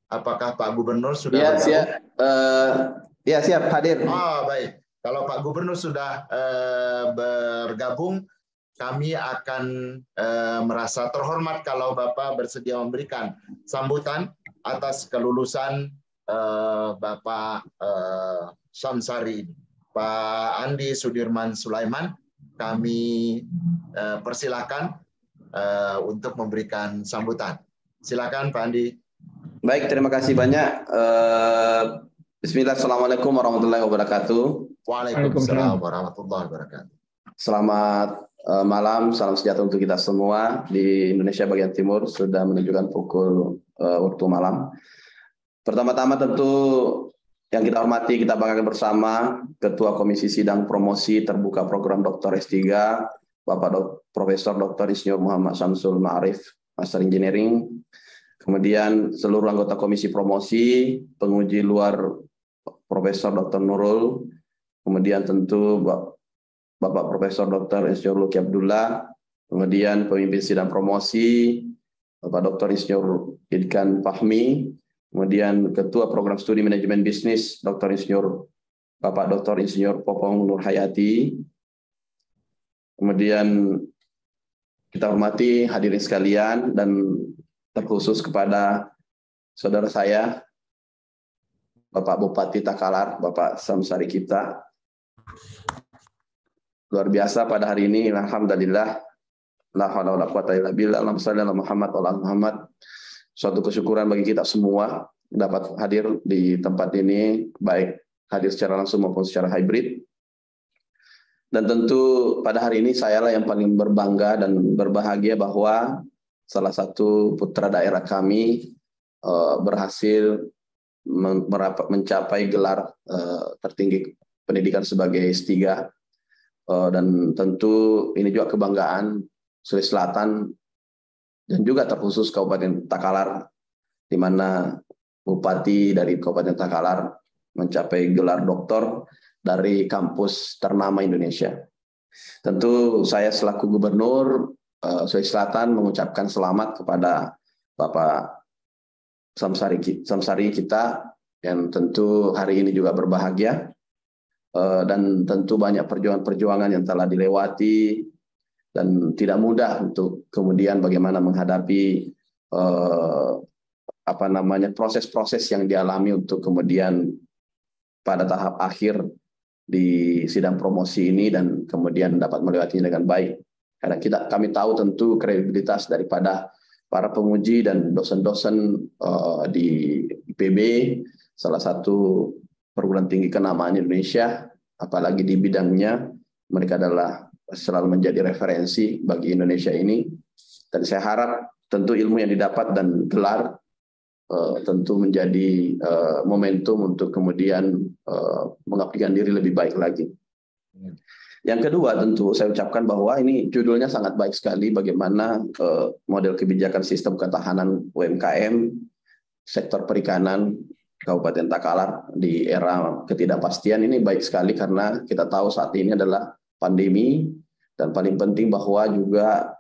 Apakah Pak Gubernur sudah bergabung? Ya, siap hadir. Baik. Kalau Pak Gubernur sudah bergabung, kami akan merasa terhormat kalau Bapak bersedia memberikan sambutan atas kelulusan Bapak Syamsari ini. Pak Andi Sudirman Sulaiman, kami persilakan untuk memberikan sambutan. Silakan Pak Andi. Baik, terima kasih banyak. Bismillah, Assalamualaikum warahmatullahi wabarakatuh. Waalaikumsalam warahmatullahi wabarakatuh. Selamat malam, salam sejahtera untuk kita semua di Indonesia bagian timur. Sudah menunjukkan pukul waktu malam. Pertama-tama tentu yang kita hormati, kita banggakan bersama Ketua Komisi Sidang Promosi Terbuka Program Dr. S3, Bapak Profesor Dr. Insinyur Muhammad Syamsul Ma'arif, Master Engineering. Kemudian seluruh anggota Komisi Promosi, penguji luar Profesor Dr. Nurul, kemudian tentu Bapak Profesor Dr. Insinyur Luki Abdullah, kemudian pemimpin sidang promosi, Bapak Dr. Insinyur Idkan Fahmi, kemudian Ketua Program Studi Manajemen Bisnis, Dr. Insinyur Bapak Dr. Insinyur Popong Nur Hayati, kemudian kita hormati hadirin sekalian dan terkhusus kepada saudara saya, Bapak Bupati Takalar, Bapak Syamsari kita. Luar biasa pada hari ini, alhamdulillah, la haula wala quwata illa billah, Allahumma shalli ala Muhammad wa ala Muhammad. Suatu kesyukuran bagi kita semua dapat hadir di tempat ini, baik hadir secara langsung maupun secara hybrid. Dan tentu pada hari ini sayalah yang paling berbangga dan berbahagia bahwa salah satu putra daerah kami berhasil mencapai gelar tertinggi pendidikan sebagai S3. Dan tentu ini juga kebanggaan Sulawesi Selatan dan juga terkhusus Kabupaten Takalar, di mana Bupati dari Kabupaten Takalar mencapai gelar doktor dari kampus ternama Indonesia. Tentu saya selaku Gubernur Sulawesi Selatan mengucapkan selamat kepada Bapak Syamsari kita, yang tentu hari ini juga berbahagia. Dan tentu banyak perjuangan-perjuangan yang telah dilewati dan tidak mudah untuk kemudian bagaimana menghadapi proses-proses yang dialami untuk kemudian pada tahap akhir di sidang promosi ini dan kemudian dapat melewatinya dengan baik. Karena kami tahu tentu kredibilitas daripada para penguji dan dosen-dosen di IPB, salah satu perguruan tinggi kenamaan Indonesia, apalagi di bidangnya, mereka adalah selalu menjadi referensi bagi Indonesia ini. Dan saya harap tentu ilmu yang didapat dan gelar tentu menjadi momentum untuk kemudian mengabdikan diri lebih baik lagi. Yang kedua, tentu saya ucapkan bahwa ini judulnya sangat baik sekali, bagaimana model kebijakan sistem ketahanan UMKM, sektor perikanan, Kabupaten Takalar di era ketidakpastian. Ini baik sekali karena kita tahu saat ini adalah pandemi, dan paling penting bahwa juga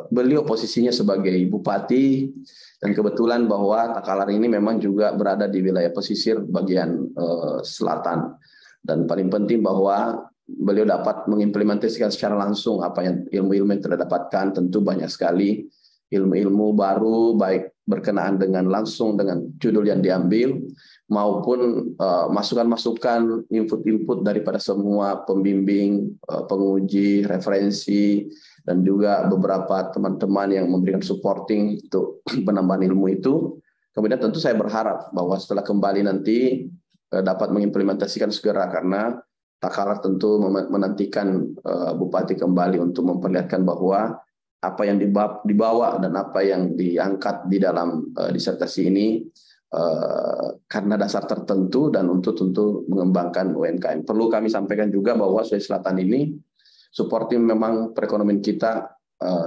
beliau posisinya sebagai bupati, dan kebetulan bahwa Takalar ini memang juga berada di wilayah pesisir bagian selatan, dan paling penting bahwa beliau dapat mengimplementasikan secara langsung apa yang ilmu-ilmu yang telah dapatkan. Tentu banyak sekali ilmu-ilmu baru, baik berkenaan dengan langsung dengan judul yang diambil, maupun masukan-masukan, input-input daripada semua pembimbing, penguji, referensi, dan juga beberapa teman-teman yang memberikan supporting untuk penambahan ilmu itu. Kemudian tentu saya berharap bahwa setelah kembali nanti dapat mengimplementasikan segera, karena Takalar tentu menantikan Bupati kembali untuk memperlihatkan bahwa apa yang dibawa dan apa yang diangkat di dalam disertasi ini karena dasar tertentu dan untuk tentu mengembangkan UMKM. Perlu kami sampaikan juga bahwa Sulawesi Selatan ini supporting memang perekonomian kita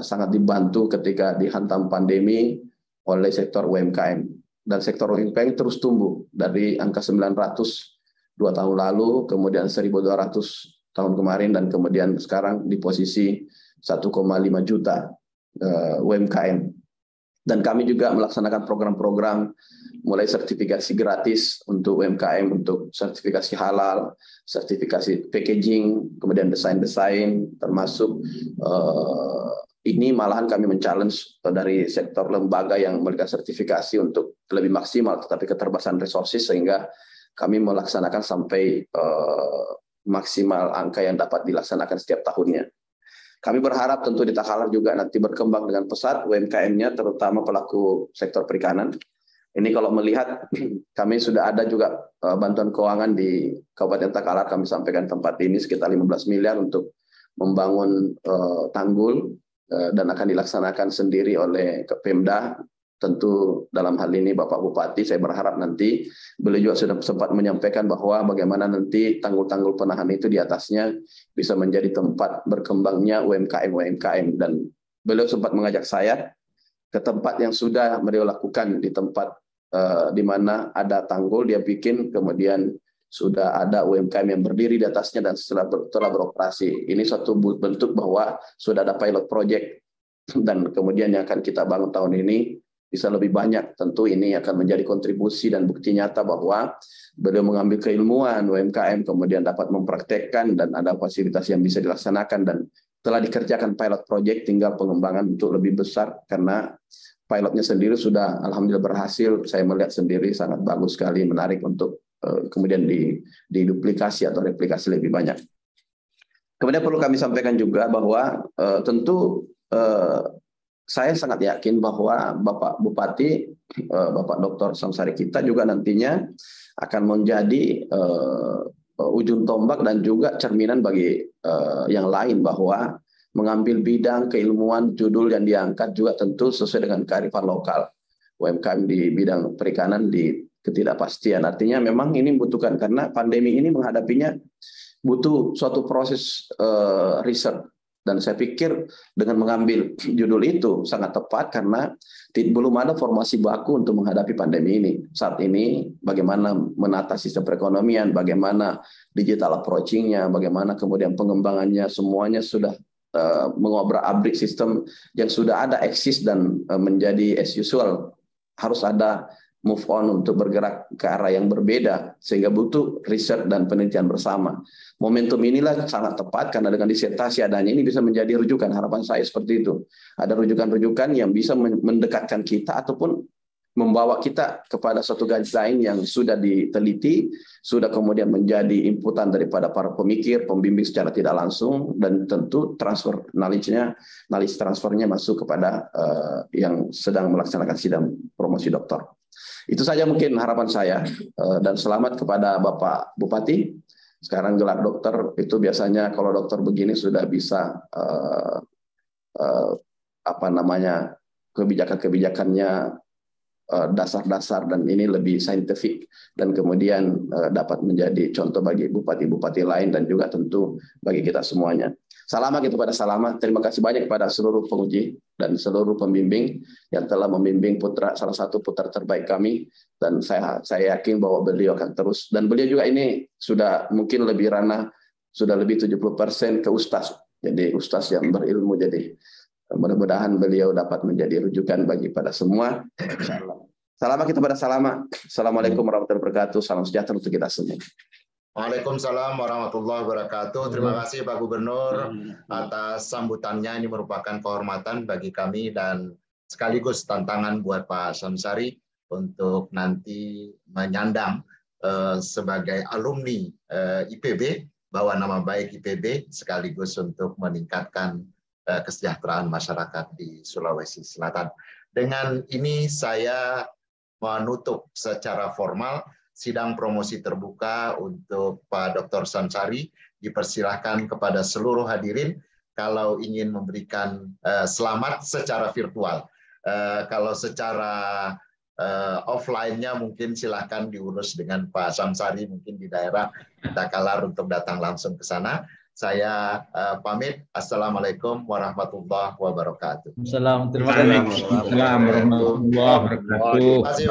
sangat dibantu ketika dihantam pandemi oleh sektor UMKM. Dan sektor UMKM terus tumbuh dari angka 900 2 tahun lalu, kemudian 1.200 tahun kemarin, dan kemudian sekarang di posisi 1,5 juta UMKM. Dan kami juga melaksanakan program-program mulai sertifikasi gratis untuk UMKM, untuk sertifikasi halal, sertifikasi packaging, kemudian desain-desain, termasuk ini malahan kami men-challenge dari sektor lembaga yang memberikan sertifikasi untuk lebih maksimal, tetapi keterbatasan resources sehingga kami melaksanakan sampai maksimal angka yang dapat dilaksanakan setiap tahunnya. Kami berharap tentu di Takalar juga nanti berkembang dengan pesat UMKM-nya, terutama pelaku sektor perikanan. Ini kalau melihat, kami sudah ada juga bantuan keuangan di Kabupaten Takalar, kami sampaikan tempat ini sekitar 15 miliar untuk membangun tanggul, dan akan dilaksanakan sendiri oleh Pemda. Tentu dalam hal ini Bapak Bupati, saya berharap nanti beliau juga sudah sempat menyampaikan bahwa bagaimana nanti tanggul-tanggul penahan itu di atasnya bisa menjadi tempat berkembangnya UMKM. Dan beliau sempat mengajak saya ke tempat yang sudah beliau lakukan, di tempat di mana ada tanggul dia bikin, kemudian sudah ada UMKM yang berdiri di atasnya dan setelah beroperasi. Ini suatu bentuk bahwa sudah ada pilot project, dan kemudian yang akan kita bangun tahun ini bisa lebih banyak. Tentu ini akan menjadi kontribusi dan bukti nyata bahwa beliau mengambil keilmuan UMKM, kemudian dapat mempraktekkan, dan ada fasilitas yang bisa dilaksanakan, dan telah dikerjakan pilot project, tinggal pengembangan untuk lebih besar, karena pilotnya sendiri sudah alhamdulillah berhasil. Saya melihat sendiri sangat bagus sekali, menarik untuk kemudian diduplikasi atau replikasi lebih banyak. Kemudian perlu kami sampaikan juga bahwa tentu saya sangat yakin bahwa Bapak Bupati, Bapak Dr. Samsari kita juga nantinya akan menjadi ujung tombak dan juga cerminan bagi yang lain, bahwa mengambil bidang keilmuan judul yang diangkat juga tentu sesuai dengan kearifan lokal. UMKM di bidang perikanan di ketidakpastian. Artinya memang ini membutuhkan, karena pandemi ini menghadapinya butuh suatu proses riset. Dan saya pikir dengan mengambil judul itu sangat tepat, karena belum ada formasi baku untuk menghadapi pandemi ini. Saat ini bagaimana menata sistem perekonomian, bagaimana digital approaching-nya, bagaimana kemudian pengembangannya, semuanya sudah mengobrak-abrik sistem yang sudah ada eksis dan menjadi as usual. Harus ada move on untuk bergerak ke arah yang berbeda, sehingga butuh riset dan penelitian bersama. Momentum inilah sangat tepat, karena dengan disertasi adanya ini bisa menjadi rujukan. Harapan saya seperti itu. Ada rujukan-rujukan yang bisa mendekatkan kita ataupun membawa kita kepada suatu guideline yang sudah diteliti, sudah kemudian menjadi inputan daripada para pemikir, pembimbing secara tidak langsung, dan tentu transfer knowledge transfernya masuk kepada yang sedang melaksanakan sidang promosi doktor. Itu saja mungkin harapan saya, dan selamat kepada Bapak Bupati. Sekarang gelar dokter itu biasanya kalau dokter begini sudah bisa kebijakan-kebijakannya dasar-dasar, dan ini lebih saintifik, dan kemudian dapat menjadi contoh bagi bupati-bupati lain dan juga tentu bagi kita semuanya. Selamat kepada Salamat. Terima kasih banyak kepada seluruh penguji dan seluruh pembimbing yang telah membimbing salah satu putra terbaik kami, dan saya yakin bahwa beliau akan terus, dan beliau juga ini sudah mungkin lebih ranah, sudah lebih 70% ke ustaz. Jadi ustaz yang berilmu, jadi mudah-mudahan beliau dapat menjadi rujukan bagi pada semua. Selamat kita pada Salamat. Assalamualaikum warahmatullahi wabarakatuh. Salam sejahtera untuk kita semua. Waalaikumsalam warahmatullahi wabarakatuh. Terima kasih Pak Gubernur atas sambutannya. Ini merupakan kehormatan bagi kami dan sekaligus tantangan buat Pak Syamsari untuk nanti menyandang sebagai alumni IPB, bawa nama baik IPB, sekaligus untuk meningkatkan kesejahteraan masyarakat di Sulawesi Selatan. Dengan ini saya menutup secara formal sidang promosi terbuka untuk Pak Dr. Syamsari. Dipersilahkan kepada seluruh hadirin kalau ingin memberikan selamat secara virtual. Kalau secara offline-nya mungkin silahkan diurus dengan Pak Syamsari, mungkin di daerah Takalar untuk datang langsung ke sana. Saya pamit. Assalamualaikum warahmatullahi wabarakatuh. Terima kasih. Assalamualaikum warahmatullahi wabarakatuh. Terima kasih.